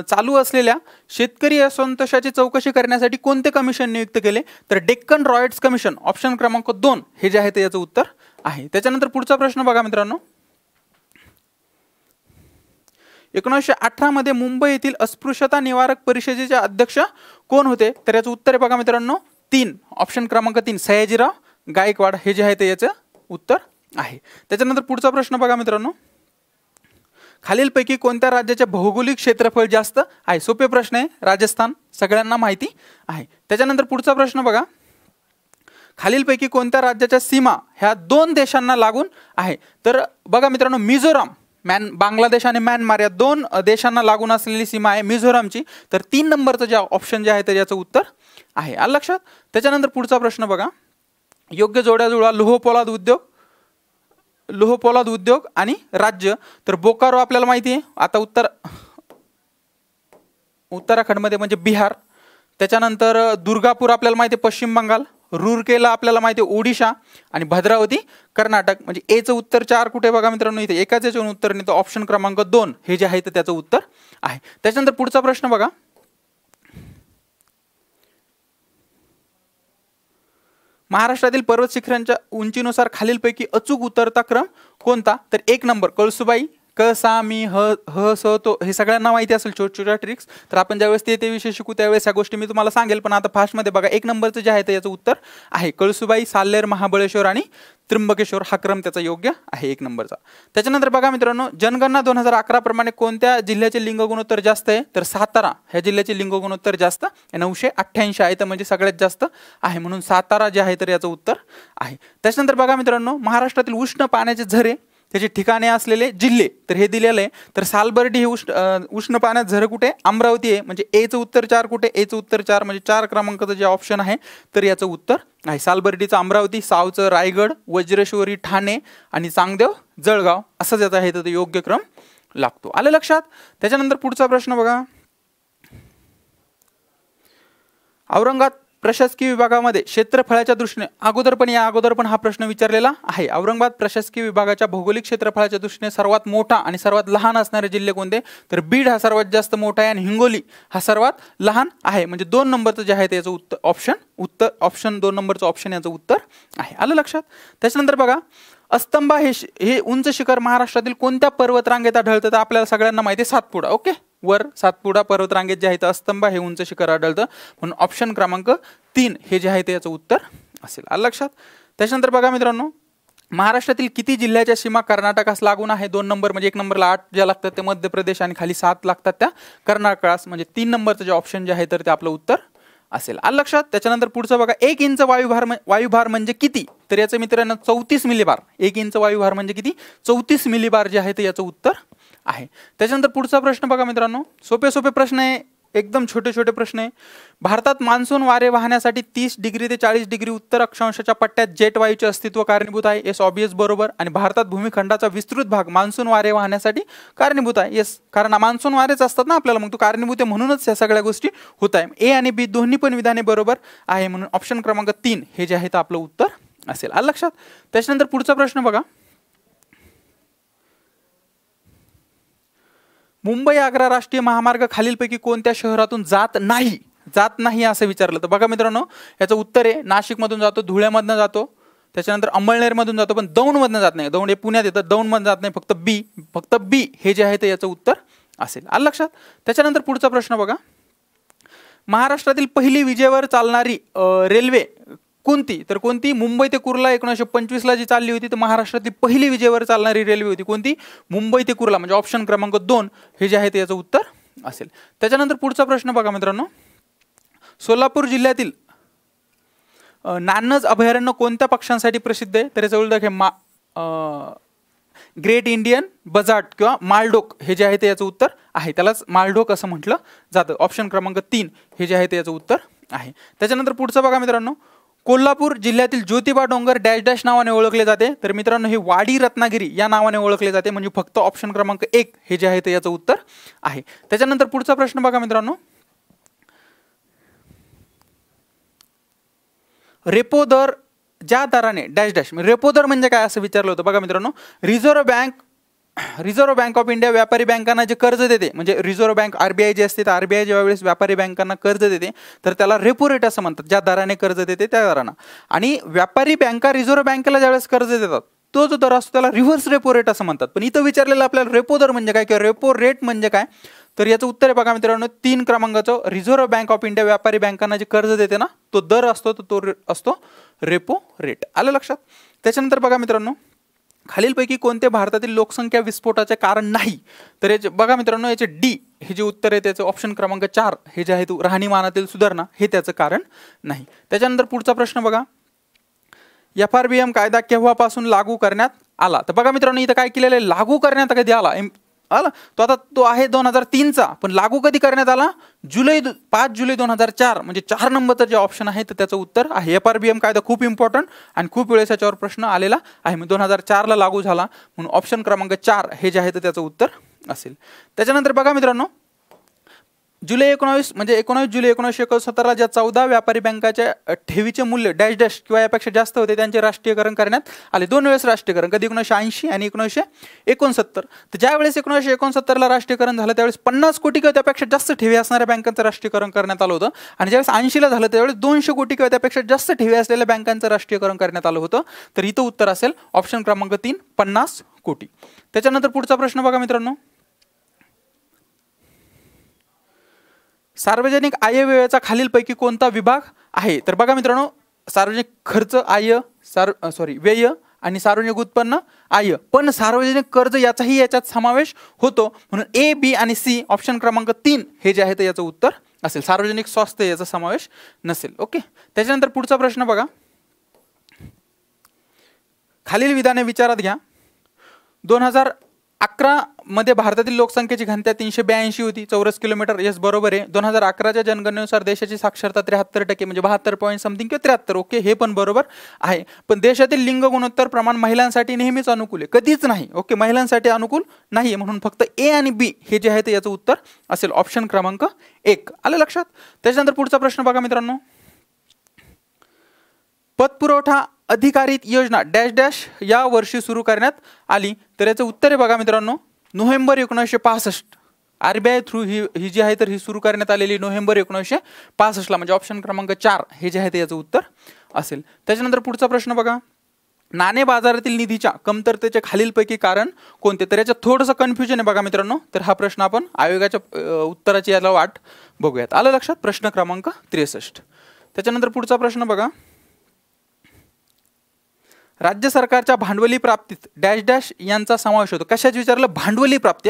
चालू असलेल्या शेतकरी असंतोषाची चौकशी करण्यासाठी कोणते कमिशन नियुक्त केले? तर डेक्कन रॉयट्स कमिशन. ऑप्शन क्रमांक 2 हे जे आहे ते याचं उत्तर आहे. त्याच्यानंतर पुढचा प्रश्न बघा मित्रांनो, 1918 मध्ये मुंबई येथील अस्पृश्यता निवारक परिषदेचे अध्यक्ष कोण होते? तर याचं उत्तर आहे बघा मित्रांनो 3, ऑप्शन क्रमांक 3 सयाजीराव गायकवाड हे जे आहे ते याचं उत्तर आहे. त्याच्यानंतर पुढचा प्रश्न बघा मित्रांनो, खालीलपैकी कोणत्या राज्याचे भौगोलिक क्षेत्रफळ जास्त आहे? सोपे प्रश्न आहे, राजस्थान सगळ्यांना माहिती आहे. त्याच्यानंतर पुढचा प्रश्न बघा, खालीलपैकी कोणत्या राज्याच्या सीमा ह्या 2 देशांना लागून आहे? तर बघा मित्रांनो, मिझोराम, बांगलादेश आणि म्यानमार या 2 देशांना लागून असलेली सीमा आहे मिझोरामची. तर 3 नंबरचं जे ऑप्शन जे आहे तर याचं उत्तर आहे. आलं लक्षात? त्याच्यानंतर पुढचा प्रश्न बघा, योग्य जोड्या जुळवा, लोह पोलाद उद्योग आणि राज्य. तर बोकारो आपल्याला माहिती आहे, आता उत्तराखंडमध्ये म्हणजे बिहार. त्याच्यानंतर दुर्गापूर आपल्याला माहिती आहे पश्चिम बंगाल. रूरकेला आपल्याला माहिती आहे ओडिशा. आणि भद्रावती कर्नाटक. म्हणजे एचं उत्तर 4 कुठे बघा मित्रांनो, इथे एकाच याच्यावर उत्तर नाही, तर ऑप्शन क्रमांक 2 हे जे आहे तर त्याचं उत्तर आहे. त्याच्यानंतर पुढचा प्रश्न बघा, महाराष्ट्रातील पर्वत शिखरांच्या उंचीनुसार खालीलपैकी अचूक उतरता क्रम कोणता? तर 1 नंबर कळसुबाई, क सा मी ह स तो हे सगळ्यांना माहिती असेल छोट्या ट्रिक्स. तर आपण ज्यावेळेस ते विषय शिकू त्यावेळेस ह्या गोष्टी मी तुम्हाला सांगेल, पण आता फास्टमध्ये बघा 1 नंबरचं जे आहे ते याचं उत्तर आहे कळसुबाई, साल्हेर, महाबळेश्वर आणि त्र्यंबकेश्वर हा क्रम त्याचा योग्य आहे 1 नंबरचा. त्याच्यानंतर बघा मित्रांनो, जनगणना 2011 प्रमाणे कोणत्या जिल्ह्याचे लिंग गुणोत्तर जास्त आहे? तर सातारा ह्या जिल्ह्याचे लिंग गुणोत्तर जास्त 988 आहे, तर म्हणजे सगळ्यात जास्त आहे, म्हणून सातारा जे आहे तर याचं उत्तर आहे. त्याच्यानंतर बघा मित्रांनो, महाराष्ट्रातील उष्ण पाण्याचे झरे त्याचे ठिकाणे असलेले जिल्हे तर हे दिलेलं आहे. तर सालबर्डी हे उष्ण पाण्यात झरे कुठे? अमरावती आहे, म्हणजे एचं उत्तर 4 कुठे? एचं उत्तर 4 म्हणजे 4 क्रमांकाचं जे ऑप्शन आहे तर याचं उत्तर आहे सालबर्डीचं अमरावती, सावचं रायगड, वज्रेश्वरी ठाणे आणि चांगदेव जळगाव असं ज्याचा आहे तर योग्य क्रम लागतो. आलं लक्षात? त्याच्यानंतर पुढचा प्रश्न बघा, औरंगाबाद प्रशासकीय विभागामध्ये क्षेत्रफळाच्या दृष्टीने अगोदर पण हा प्रश्न विचारलेला आहे. औरंगाबाद प्रशासकीय विभागाच्या भौगोलिक क्षेत्रफळाच्या दृष्टीने सर्वात मोठा आणि सर्वात लहान असणारे जिल्हे कोणते? तर बीड हा सर्वात जास्त मोठा आहे आणि हिंगोली हा सर्वात लहान आहे, म्हणजे 2 नंबरचं जे आहे त्याचं ऑप्शन 2 नंबरचं ऑप्शन याचं उत्तर आहे. आलं लक्षात? त्याच्यानंतर बघा, अस्तंबा हे उंच शिखर महाराष्ट्रातील कोणत्या पर्वतरांगेत आढळतं? तर आपल्याला सगळ्यांना माहिती आहे सातपुडा. ओके, वर सातपुडा पर्वतरांगेत जे आहे तर अस्तंबा हे उंच शिखर आढळतं, म्हणून ऑप्शन क्रमांक 3 हे जे आहे ते याचं उत्तर असेल. आलं लक्षात? त्याच्यानंतर बघा मित्रांनो, महाराष्ट्रातील किती जिल्ह्याच्या सीमा कर्नाटकास लागून आहे? 2 नंबर म्हणजे 1 नंबरला 8 ज्या लागतात ते मध्य प्रदेश आणि खाली 7 लागतात त्या कर्नाटकास, म्हणजे 3 नंबरचं जे ऑप्शन जे आहे तर ते आपलं उत्तर असेल. आलं लक्षात. त्याच्यानंतर पुढचं बघा, 1 इंच वायुभार म्हणजे किती? तर याचं मित्रांनो 34 मिलीबार. 1 इंच वायुभार म्हणजे किती? 34 मिलीबार जे आहे ते याचं उत्तर आहे. त्याच्यानंतर पुढचा प्रश्न बघा मित्रांनो, सोपे सोपे प्रश्न आहे, एकदम छोटे छोटे प्रश्न आहे. भारतात मान्सून वारे वाहण्यासाठी 30 डिग्री ते 40 डिग्री उत्तर अक्षांशाच्या पट्ट्यात जेट वायूचे अस्तित्व कारणीभूत आहे. येस, ऑब्वियस, बरोबर. आणि भारतात भूमिखंडाचा विस्तृत भाग मान्सून वारे वाहण्यासाठी कारणीभूत आहे. येस, कारण मान्सून वारेच असतात ना आपल्याला, मग तो कारणीभूत आहे म्हणूनच या सगळ्या गोष्टी होत आहे. ए आणि बी दोन्ही पण विधाने बरोबर आहे, म्हणून ऑप्शन क्रमांक 3 हे जे आहे ते आपलं उत्तर असेल. आलं लक्षात. त्याच्यानंतर पुढचा प्रश्न बघा, मुंबई आग्रा राष्ट्रीय महामार्ग खालीलपैकी कोणत्या शहरातून जात नाही असं विचारलं तर बघा मित्रांनो, याचं उत्तर आहे नाशिकमधून जातो, धुळ्यामधनं जातो, त्याच्यानंतर अंमळनेरमधून जातो, पण दौंडमधनं जात नाही. दौंड हे पुण्यात येतं, दौंडमधनं जात नाही. फक्त बी हे जे आहे ते याचं उत्तर असेल. आलं लक्षात. त्याच्यानंतर पुढचा प्रश्न बघा, महाराष्ट्रातील पहिली विजेवर चालणारी रेल्वे कोणती? तर कोणती? मुंबई ते कुर्ला 1925 जी चालली होती, तर महाराष्ट्रातली पहिली विजेवर चालणारी रेल्वे होती. कोणती? मुंबई ते कुर्ला, म्हणजे ऑप्शन क्रमांक 2 हे जे आहे ते याचं उत्तर असेल. त्याच्यानंतर पुढचा प्रश्न बघा मित्रांनो, सोलापूर जिल्ह्यातील नान्नज अभयारण्य कोणत्या पक्ष्यांसाठी प्रसिद्ध आहे? तर याचं उल्लेख आहे ग्रेट इंडियन बजार्ट किंवा मालडोक हे जे आहे ते याचं उत्तर आहे. त्यालाच मालडोक असं म्हटलं जातं. ऑप्शन क्रमांक 3 हे जे आहे ते याचं उत्तर आहे. त्याच्यानंतर पुढचं बघा मित्रांनो, कोल्हापूर जिल्ह्यातील ज्योतिबा डोंगर डॅश डॅश नावाने ओळखले जाते. तर मित्रांनो, हे वाडी रत्नागिरी या नावाने ओळखले जाते, म्हणजे फक्त ऑप्शन क्रमांक 1 हे जे आहे ते याचं उत्तर आहे. त्याच्यानंतर पुढचा प्रश्न बघा मित्रांनो, रेपो दर ज्या दराने डॅश डॅश, रेपो दर म्हणजे काय असं विचारलं होतं. बघा मित्रांनो, रिझर्व्ह बँक ऑफ इंडिया व्यापारी बँकांना जे कर्ज देते, म्हणजे रिझर्व्ह बँक आरबीआय जे असते, तर आरबीआय ज्या वेळेस व्यापारी बँकांना कर्ज देते तर त्याला रेपो रेट असं म्हणतात, ज्या दराने कर्ज देते त्या दरानं. आणि व्यापारी बँका रिझर्व्ह बँकेला ज्यावेळेस कर्ज देतात तो जो दर असतो त्याला रिव्हर्स रेपो रेट असं म्हणतात. पण इथं विचारलेलं आपल्याला रेपो दर म्हणजे काय किंवा रेपो रेट म्हणजे काय, तर याचं उत्तर आहे बघा मित्रांनो 3 क्रमांकाचं, रिझर्व्ह बँक ऑफ इंडिया व्यापारी बँकांना जे कर्ज देते ना तो दर असतो तो असतो रेपो रेट. आलं लक्षात. त्याच्यानंतर बघा मित्रांनो, खालीलपैकी कोणते भारतातील लोकसंख्या विस्फोटाचे कारण नाही? तर याचे बघा मित्रांनो, याचे डी हे जे उत्तर आहे त्याचं ऑप्शन क्रमांक 4 हे जे आहे ते राहणीमानातील सुधारणा हे त्याचं कारण नाही. त्याच्यानंतर पुढचा प्रश्न बघा, FRBM कायदा केव्हापासून लागू करण्यात आला? तर बघा मित्रांनो, इथं काय केलेलं आहे, लागू करण्यात कधी आला तो आहे 2003चा, पण लागू कधी करण्यात आला? 5 जुलै 2004, म्हणजे 4 नंबरचं जे ऑप्शन आहे तर त्याचं उत्तर आहे. FRBM कायदा खूप इम्पॉर्टंट आणि खूप वेळेस याच्यावर प्रश्न आलेला आहे. मग 2004ला लागू झाला, म्हणून ऑप्शन क्रमांक 4 हे जे आहे तर त्याचं उत्तर असेल. त्याच्यानंतर बघा मित्रांनो, 19 जुलै 1969 ज्या 14 व्यापारी बँकाच्या ठेवीचे मूल्य डॅश डॅश किंवा यापेक्षा जास्त होते त्यांचे राष्ट्रीयकरण करण्यात आले. 2 वेळेस राष्ट्रीयकरण, कधी 1980 आणि 1969. तर ज्या वेळेस 1969ला राष्ट्रीयकरण झालं त्यावेळेस 50 कोटी किंवा त्यापेक्षा जास्त ठेवी असणाऱ्या बँकांचं राष्ट्रीयकरण करण्यात आलं होतं. आणि ज्यावेळेस 80ला झालं त्यावेळेस 200 कोटी किंवा त्यापेक्षा जास्त ठेवी असलेल्या बँकांचं राष्ट्रीयकरण करण्यात आलं होतं. तर इथं उत्तर असेल ऑप्शन क्रमांक 3 50 कोटी. त्याच्यानंतर पुढचा प्रश्न बघा मित्रांनो, सार्वजनिक आयव्ययाचा खालीलपैकी कोणता विभाग आहे? तर बघा मित्रांनो, सार्वजनिक खर्च व्यय आणि सार्वजनिक उत्पन्न आय, पण सार्वजनिक कर्ज याचाही याच्यात समावेश होतो, म्हणून ए, बी आणि सी ऑप्शन क्रमांक 3 हे जे आहे ते याचं उत्तर असेल. सार्वजनिक स्वास्थ्य याचा समावेश नसेल. ओके. त्याच्यानंतर पुढचा प्रश्न बघा, खालील विधाने विचारात घ्या. 2011 मध्ये भारतातील लोकसंख्येची घनता 382 होती चौरस किलोमीटर. येस, बरोबर आहे. 2011च्या जनगणनेनुसार देशाची साक्षरता 73% म्हणजे 72 पॉईंट समथिंग किंवा 73. ओके, हे पण बरोबर आहे. पण देशातील लिंग गुणोत्तर प्रमाण महिलांसाठी नेहमीच अनुकूल आहे, कधीच नाही. ओके, महिलांसाठी अनुकूल नाही, म्हणून फक्त ए आणि बी हे जे आहे ते याचं उत्तर असेल ऑप्शन क्रमांक 1. आलं लक्षात. त्याच्यानंतर पुढचा प्रश्न बघा मित्रांनो, पतपुरवठा अधिकारित योजना डॅश डॅश या वर्षी सुरू करण्यात आली. तर याचं उत्तर आहे बघा मित्रांनो नोव्हेंबर 1965. आरबीआय थ्रू ही जी आहे तर ही सुरू करण्यात आलेली नोव्हेंबर 1965ला, म्हणजे ऑप्शन क्रमांक 4 हे जे आहे ते याचं उत्तर असेल. त्याच्यानंतर पुढचा प्रश्न बघा, नाणे बाजारातील निधीच्या कमतरतेचे खालीलपैकी कारण कोणते? तर याच्यात थोडंसं कन्फ्युजन आहे बघा मित्रांनो. तर हा प्रश्न आपण आयोगाच्या उत्तराची याला वाट बघूयात. आलं लक्षात. प्रश्न क्रमांक 63. त्याच्यानंतर पुढचा प्रश्न बघा, राज्य सरकारच्या भांडवली प्राप्तीत डॅश डॅश यांचा समावेश होतो. कशाच विचारलं? भांडवली प्राप्ती.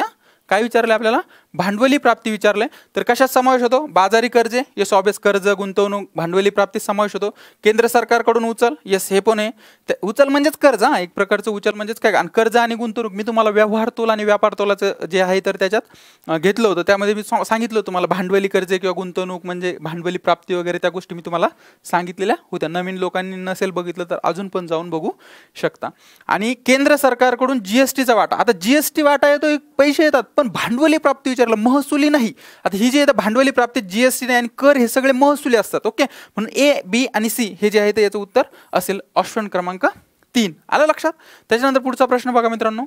काय विचारलं आपल्याला? भांडवली प्राप्ती विचारलंय तर कशात समावेश होतो? बाजारी कर्जे, येस ऑब्वियस कर्ज, गुंतवणूक, भांडवली प्राप्ती समावेश होतो. केंद्र सरकारकडून उचल, येस हे पण आहे. उचल म्हणजेच कर्ज, हा एक प्रकारचं उचल म्हणजेच काय. आणि कर्ज आणि गुंतवणूक मी तुम्हाला व्यवहार तोल आणि व्यापार तोलाचं जे आहे तर त्याच्यात घेतलं होतं. त्यामध्ये मी सांगितलं तुम्हाला भांडवली कर्जे किंवा गुंतवणूक म्हणजे भांडवली प्राप्ती वगैरे त्या गोष्टी मी तुम्हाला सांगितलेल्या होत्या. नवीन लोकांनी नसेल बघितलं तर अजून पण जाऊन बघू शकता. आणि केंद्र सरकारकडून जीएसटीचा वाटा, आता जीएसटी वाटा येतो, पैसे येतात, पण भांडवली प्राप्ती विचारलं, महसुली नाही. आता ही जी आहे भांडवली प्राप्ती जीएसटी नाही आणि कर हे सगळे महसुली असतात. ओके, म्हणून ए, बी आणि सी हे जे आहे ते याचं उत्तर असेल ऑप्शन क्रमांक 3. आलं लक्षात? त्याच्यानंतर पुढचा प्रश्न बघा मित्रांनो,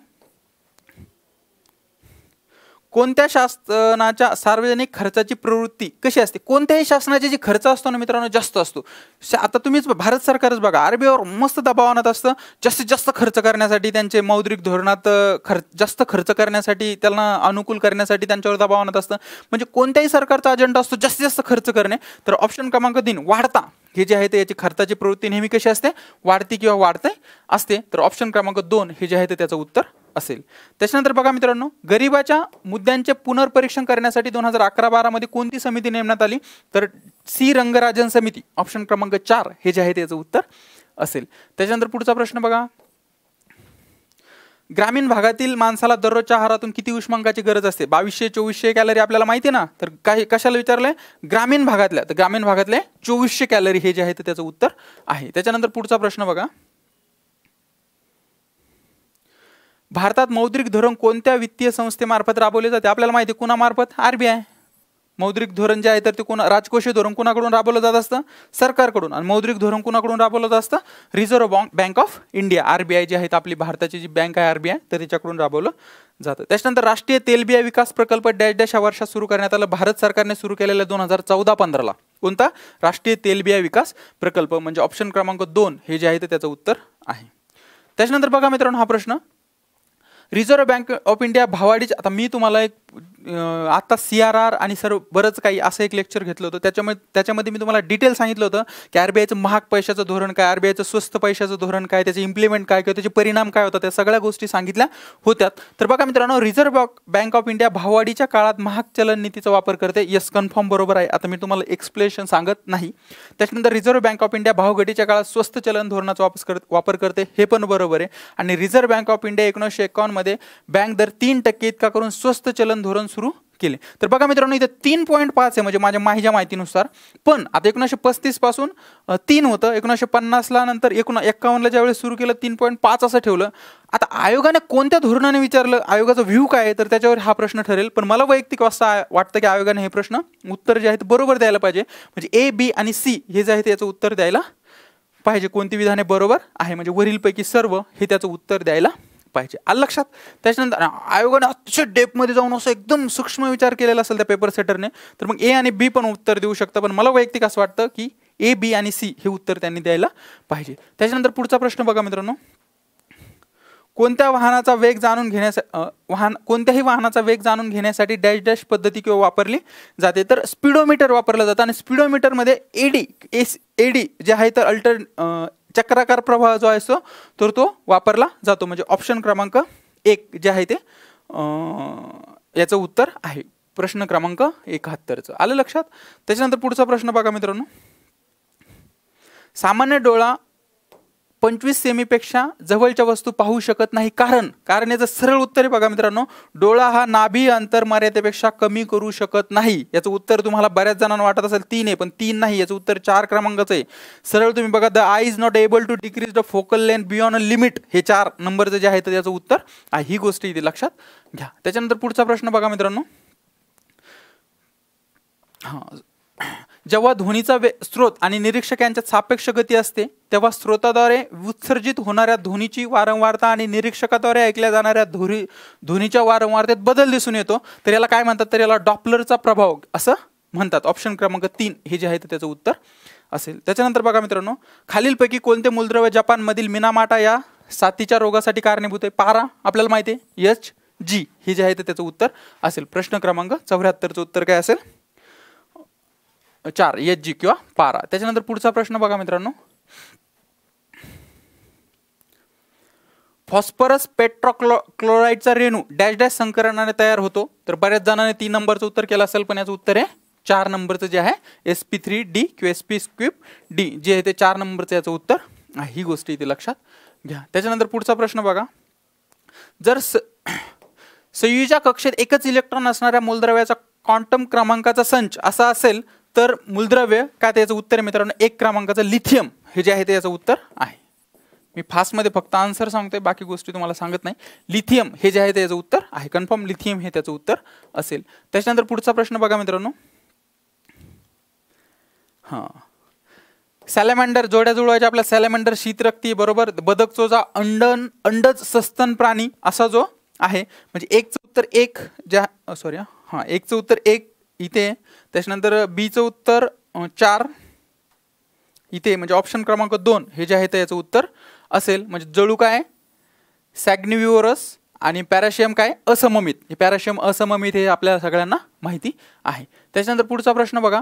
कोणत्या शासनाच्या सार्वजनिक खर्चाची प्रवृत्ती कशी असते? कोणत्याही शासनाचे जे खर्च असतो ना मित्रांनो जास्त असतो. आता तुम्हीच भारत सरकारच बघा, आरबीआयवर मस्त दबाव आणत असतं जास्तीत जास्त खर्च करण्यासाठी, त्यांचे मौद्रिक धोरणात जास्त खर्च करण्यासाठी, त्यांना अनुकूल करण्यासाठी त्यांच्यावर दबाव आणत असतं. म्हणजे कोणत्याही सरकारचा अजेंडा असतो जास्तीत जास्त खर्च करणे. तर ऑप्शन क्रमांक 3 वाढता हे जे आहे ते याची खर्चाची प्रवृत्ती नेहमी कशी असते? वाढती किंवा वाढते असते. तर ऑप्शन क्रमांक 2 हे जे आहे ते त्याचं उत्तर असेल. त्याच्यानंतर बघा मित्रांनो, गरिबाच्या मुद्द्यांचे पुनर्परीक्षण करण्यासाठी 2011-12 मध्ये कोणती समिती नेमण्यात आली? तर सी रंगराजन समिती, ऑप्शन क्रमांक 4 हे जे आहे त्याचं उत्तर असेल. त्याच्यानंतर पुढचा प्रश्न बघा, ग्रामीण भागातील माणसाला दररोजच्या आहारातून किती उष्मांकाची गरज असते? 2200-2400 कॅलरी आपल्याला माहिती आहे ना. तर काय कशाला विचारलंय? ग्रामीण भागातल्या, तर ग्रामीण भागातले 2400 कॅलरी हे जे आहे ते त्याचं उत्तर आहे. त्याच्यानंतर पुढचा प्रश्न बघा, भारतात मौद्रिक धोरण कोणत्या वित्तीय संस्थेमार्फत राबवले जाते? आपल्याला माहिती आहे कुणामार्फत? आरबीआय. मौद्रिक धोरण जे आहे तर ते कोण, राजकोषीय धोरण कुणाकडून राबवलं जात असतं? सरकारकडून. आणि मौद्रिक धोरण कुणाकडून राबवलं जात असतं? Reserve bank of India, RBI जी आहे आपली भारताची जी बँक आहे आरबीआय, तर त्याच्याकडून राबवलं जातं. त्याच्यानंतर राष्ट्रीय तेलबिया विकास प्रकल्प डॅश डॅश या वर्षात सुरू करण्यात आला. भारत सरकारने सुरू केलेला 2014-15 कोणता? राष्ट्रीय तेलबिया विकास प्रकल्प, म्हणजे ऑप्शन क्रमांक 2 हे जे आहे ते त्याचं उत्तर आहे. त्याच्यानंतर बघा मित्रांनो हा प्रश्न, रिझर्व्ह बँक ऑफ इंडिया भाववाढीचे, आता मी तुम्हाला एक आता CRR आणि सर्व बरंच काही असं एक लेक्चर घेतलं होतं. त्याच्यामध्ये मी तुम्हाला डिटेल सांगितलं होतं की आरबीआयचं महाग पैशाचं धोरण काय, आरबीआयचं स्वस्त पैशाचं धोरण काय, त्याचे इम्प्लिमेंट काय किंवा त्याचे परिणाम काय होतात, त्या सगळ्या गोष्टी सांगितल्या होत्या. तर बघा मित्रांनो, रिझर्व्ह बँक ऑफ इंडिया भाववाढीच्या काळात महाग चलन नीतीचा वापर करते. यस, कन्फर्म बरोबर आहे. आता मी तुम्हाला एक्सप्लेनेशन सांगत नाही. त्याच्यानंतर रिझर्व्ह बँक ऑफ इंडिया भावघटीच्या काळात स्वस्त चलन धोरणाचा वापर करते, हे पण बरोबर आहे. आणि रिझर्व्ह बँक ऑफ इंडिया 1951 मध्ये बँक दर 3% इतका करून स्वस्त चलन धोरण सुरू केले. तर बघा मित्रांनो, इथे 3.5 आहे म्हणजे माझ्या माहितीनुसार. पण आता 1935 पासून 3 होतं, 1950 ला, नंतर 1951 ला ज्यावेळेस सुरू केलं 3.5 असं ठेवलं. आता आयोगाने कोणत्या धोरणाने विचारलं, आयोगाचा व्ह्यू काय आहे, तर त्याच्यावर हा प्रश्न ठरेल. पण मला वैयक्तिक असं वाटतं की आयोगाने हे प्रश्न उत्तर जे आहे ते बरोबर द्यायला पाहिजे. म्हणजे ए, बी आणि सी हे जे आहे त्याचं उत्तर द्यायला पाहिजे. कोणती विधाने बरोबर आहे म्हणजे वरीलपैकी सर्व हे त्याचं उत्तर द्यायला पाहिजे. आलं लक्षात? त्याच्यानंतर आयोगाने अतिशय डेपमध्ये जाऊन असं एकदम सूक्ष्म विचार केलेला असेल त्या पेपर सेटरने, तर मग ए आणि बी पण उत्तर देऊ शकतं. पण मला वैयक्तिक असं वाटतं की ए, बी आणि सी हे उत्तर त्यांनी द्यायला पाहिजे. त्याच्यानंतर पुढचा प्रश्न बघा मित्रांनो, कोणत्याही वाहनाचा वेग जाणून घेण्यासाठी डॅश डॅश पद्धती किंवा वापरली जाते? तर स्पीडोमीटर वापरलं जातं. आणि स्पीडोमीटरमध्ये एडी जे आहे तर चक्राकार प्रवाह जो असतो तर तो वापरला जातो. म्हणजे ऑप्शन क्रमांक 1 जे आहे ते याचं उत्तर आहे प्रश्न क्रमांक 71. आलं लक्षात? त्याच्यानंतर पुढचा प्रश्न बघा मित्रांनो, सामान्य डोळा 25 सेमीपेक्षा जवळच्या वस्तू पाहू शकत नाही, कारण याचं सरळ उत्तर आहे बघा मित्रांनो, डोळा हा नाभी अंतर मर्यादेपेक्षा कमी करू शकत नाही. याचं उत्तर तुम्हाला बऱ्याच जणांना वाटत असेल 3 आहे, पण 3 नाही, याचं उत्तर 4 क्रमांकाचं आहे. सरळ तुम्ही बघा, the eye is not able to decrease the focal length beyond a limit, हे 4 नंबरचं जे आहे तर याचं उत्तर आहे. ही गोष्ट इथे लक्षात घ्या. त्याच्यानंतर पुढचा प्रश्न बघा मित्रांनो, जेव्हा ध्वनीचा स्रोत आणि निरीक्षक यांच्यात सापेक्ष गती असते तेव्हा स्रोताद्वारे उत्सर्जित होणाऱ्या ध्वनीची वारंवारता आणि निरीक्षकाद्वारे ऐकल्या जाणाऱ्या ध्वनीच्या वारंवारतेत बदल दिसून येतो. तर याला काय म्हणतात? तर याला डॉपलरचा प्रभाव असं म्हणतात. ऑप्शन क्रमांक 3 हे जे आहे ते त्याचं उत्तर असेल. त्याच्यानंतर बघा मित्रांनो, खालीलपैकी कोणते मूलद्रव्य जपानमधील मिनामाटा या साथीच्या रोगासाठी कारणीभूत आहे? पारा आपल्याला माहिती आहे, HG हे जे आहे ते त्याचं उत्तर असेल. प्रश्न क्रमांक 74चं उत्तर काय असेल? 4 HG किंवा पारा. त्याच्यानंतर पुढचा प्रश्न बघा मित्रांनो, फॉस्फरस पेट्रोक्लोराईडचा रेणू डॅश डॅश संकरणाने तयार होतो. तर बऱ्याच जणांनी 3 नंबरचं उत्तर केलं असेल, पण याचं उत्तर आहे 4 नंबरचं जे आहे sp3d किंवा sp3d जे आहे ते 4 नंबरचं याचं उत्तर आहे. ही गोष्ट इथे लक्षात घ्या. त्याच्यानंतर पुढचा प्रश्न बघा. जर संयुजा कक्षेत एकच इलेक्ट्रॉन असणाऱ्या मूलद्रव्याचा क्वांटम क्रमांकाचा संच असा असेल तर मूलद्रव्य काय? त्याचं उत्तर आहे मित्रांनो 1 क्रमांकाचं लिथियम हे जे आहे ते याचं उत्तर आहे. मी फास्टमध्ये फक्त आन्सर सांगतोय, बाकी गोष्टी तुम्हाला सांगत नाही. लिथियम हे जे आहे ते याचं उत्तर आहे. कन्फर्म लिथियम हे त्याचं उत्तर असेल. त्याच्यानंतर पुढचा प्रश्न बघा मित्रांनो. हां, सॅलेमँडर जोड्या जुळवायच्या आपल्या सॅलेमँडर शीतरक्ती बरोबर बदक चोचा अंडज सस्तन प्राणी असा जो आहे म्हणजे एकचं उत्तर 1 ज्या सॉरी हां एकचं उत्तर 1 इथे. त्याच्यानंतर बीचं उत्तर 4 इथे म्हणजे ऑप्शन क्रमांक 2 हे जे आहे ते याचं उत्तर असेल. म्हणजे जळू काय? सॅग्निव्हिओरस आणि पॅराशियम काय? असममित. हे पॅराशियम असममित हे आपल्याला सगळ्यांना माहिती आहे. त्याच्यानंतर पुढचा प्रश्न बघा.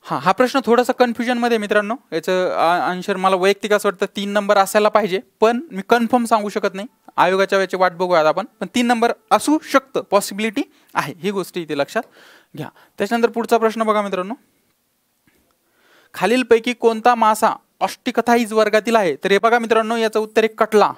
हा प्रश्न थोडासा कन्फ्युजन मध्ये मित्रांनो. याचं आन्सर मला वैयक्तिक असं वाटतं 3 नंबर असायला पाहिजे, पण मी कन्फर्म सांगू शकत नाही. आयोगाच्या वेळेची वाट बघूयात आपण, पण 3 नंबर असू शकतं, पॉसिबिलिटी आहे. ही गोष्ट इथे लक्षात घ्या. त्याच्यानंतर पुढचा प्रश्न बघा मित्रांनो. खालीलपैकी कोणता मासा ऑस्टिकथाईज वर्गातील आहे? तर हे बघा मित्रांनो, याचं उत्तर आहे कटला.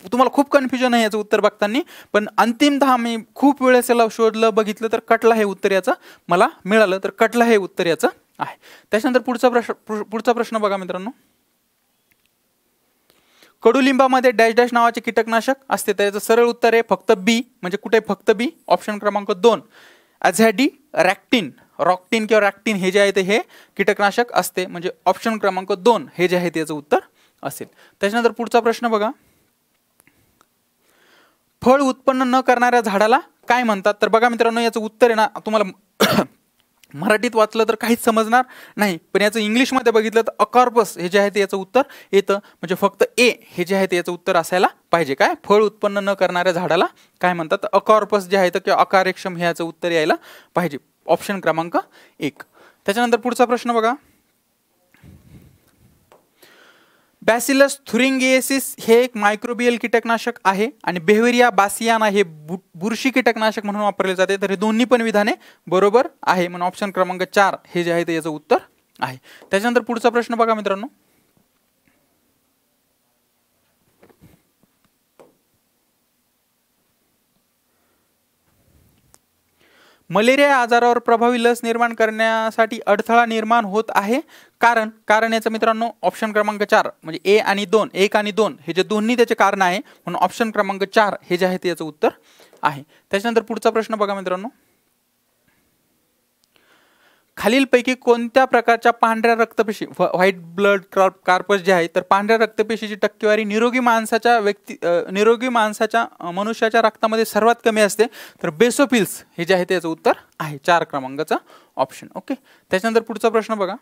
तुम्हाला खूप कन्फ्युजन आहे याचं उत्तर बघताना, पण अंतिमतः मी खूप वेळेस याला शोधलं बघितलं तर कटला हे उत्तर याचं मला मिळालं. तर कटला हे उत्तर याचं आहे. त्याच्यानंतर पुढचा प्रश्न बघा मित्रांनो. कडुलिंबामध्ये डॅश डॅश नावाचे कीटकनाशक असते, त्याचं सरळ उत्तर आहे फक्त बी. म्हणजे कुठे फक्त बी? ऑप्शन क्रमांक 2 अझॅडी रॅक्टिन, रॉक्टिन किंवा रॅक्टिन हे जे आहे ते हे कीटकनाशक असते. म्हणजे ऑप्शन क्रमांक 2 हे जे आहे त्याचं उत्तर असेल. त्याच्यानंतर पुढचा प्रश्न बघा. फळ उत्पन्न न करणाऱ्या झाडाला काय म्हणतात? तर बघा मित्रांनो, याचं उत्तर आहे ना तुम्हाला मराठीत वाचलं तर काहीच समजणार नाही, पण याचं इंग्लिशमध्ये बघितलं तर अकॉर्पस हे जे आहे ते याचं उत्तर येतं. म्हणजे फक्त ए हे जे आहे ते याचं उत्तर असायला पाहिजे. काय? फळ उत्पन्न न करणाऱ्या झाडाला काय म्हणतात? अकॉर्पस जे आहे तर किंवा अकार्यक्षम हे याचं उत्तर यायला पाहिजे. ऑप्शन क्रमांक 1. त्याच्यानंतर पुढचा प्रश्न बघा. बॅसिलस थुरिंगिएसिस हे एक मायक्रोबियल कीटकनाशक आहे आणि बेव्हेरिया बासियाना हे बुरशी कीटकनाशक म्हणून वापरले जाते. तर हे दोन्ही पण विधाने बरोबर आहे. म्हणून ऑप्शन क्रमांक 4 हे जे आहे ते याचं उत्तर आहे. त्याच्यानंतर पुढचा प्रश्न बघा मित्रांनो. मलेरिया आजारावर प्रभावी लस निर्माण करण्यासाठी अडथळा निर्माण होत आहे. कारण याचं मित्रांनो ऑप्शन क्रमांक 4 म्हणजे ए आणि 2 1 आणि 2 हे जे दोन्ही त्याचे कारण आहे. म्हणून ऑप्शन क्रमांक 4 हे जे आहे ते याचं उत्तर आहे. त्याच्यानंतर पुढचा प्रश्न बघा मित्रांनो. खालीलपैकी कोणत्या प्रकारच्या पांढऱ्या रक्तपेशी व्हाईट ब्लड कार्पस जे आहे तर पांढऱ्या रक्तपेशीची टक्केवारी निरोगी माणसाच्या मनुष्याच्या रक्तामध्ये सर्वात कमी असते? तर बेसोफिल्स हे जे आहे त्याचं उत्तर आहे 4 क्रमांकाचा ऑप्शन. ओके. त्याच्यानंतर पुढचा प्रश्न बघा.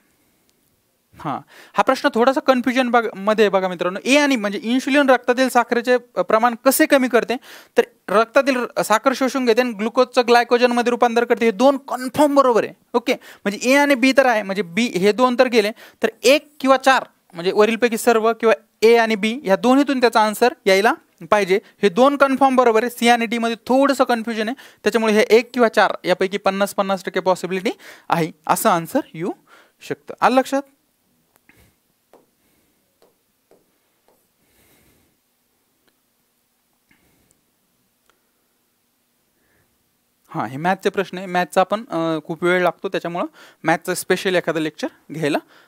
हा प्रश्न थोडासा कन्फ्युजन मध्ये बघा मित्रांनो. ए आणि म्हणजे इन्शुलिन रक्तातील साखरेचे प्रमाण कसे कमी करते? तर रक्तातील साखर शोषून घेते आणि ग्लुकोजचं ग्लायकोजन मध्ये रूपांतर करते. हे 2 कन्फर्म बरोबर आहे. ओके. म्हणजे ए आणि बी तर आहे, म्हणजे बी हे 2 तर गेले, तर 1 किंवा 4 म्हणजे वरीलपैकी सर्व किंवा ए आणि बी या दोन्हीतून त्याचा आन्सर यायला पाहिजे. हे 2 कन्फर्म बरोबर आहे. सी आणि डी मध्ये थोडंसं कन्फ्युजन आहे, त्याच्यामुळे हे 1 किंवा 4 यापैकी 50-50% पॉसिबिलिटी आहे असं आन्सर येऊ शकतं. आलं लक्षात? हे मॅथचे प्रश्न आहे. मॅथचा आपण खूप वेळ लागतो, त्याच्यामुळं मॅथचं स्पेशल एखादं लेक्चर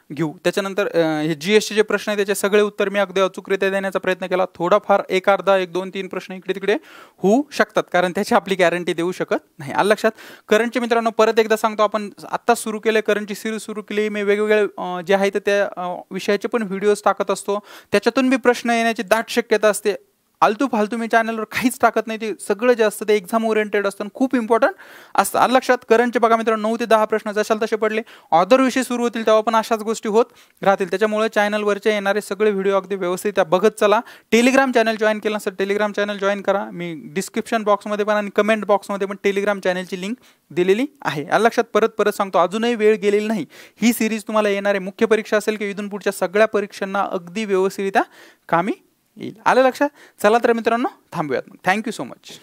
घेऊ. त्याच्यानंतर हे जीएसचे जे प्रश्न आहे त्याचे सगळे उत्तर मी अगदी अचूकरित्या देण्याचा प्रयत्न केला. थोडाफार एक अर्धा 1 2 3 प्रश्न इकडे तिकडे होऊ शकतात, कारण त्याची आपली गॅरंटी देऊ शकत नाही. आलं लक्षात? करंटचे मित्रांनो परत एकदा सांगतो, आपण आत्ताच सुरू केलं, करंटची सिरीज सुरू केली. मी वेगवेगळे जे आहे त्या विषयाचे पण व्हिडिओज टाकत असतो, त्याच्यातून बी प्रश्न येण्याची दाट शक्यता असते. आलतू फालतू मी चॅनलवर काहीच टाकत नाही, ते सगळं जे असतं ते एक्झाम ओरिएंटेड असतं, खूप इम्पॉर्टंट असतं. आलं लक्षात. करंटचे बघा मित्रांनो 9 ते 10 प्रश्न जशाल तसे पडले. ऑदर विषय सुरू होतील तेव्हा पण अशाच गोष्टी होत राहतील. त्याच्यामुळे चॅनलवरचे येणारे सगळे व्हिडिओ अगदी व्यवस्थित बघत चला. टेलिग्राम चॅनल जॉईन केलं नसेल टेलिग्राम चॅनल जॉईन करा. मी डिस्क्रिप्शन बॉक्समध्ये पण आणि कमेंट बॉक्समध्ये पण टेलिग्राम चॅनलची लिंक दिलेली आहे. आलं लक्षात. परत सांगतो, अजूनही वेळ गेलेली नाही. ही सिरीज तुम्हाला येणारे मुख्य परीक्षा असेल की इथून पुढच्या सगळ्या परीक्षांना अगदी व्यवस्थितरित्या कामी येईल. आलं लक्षात. चला तर मित्रांनो थांबूयात मग. Thank you so much.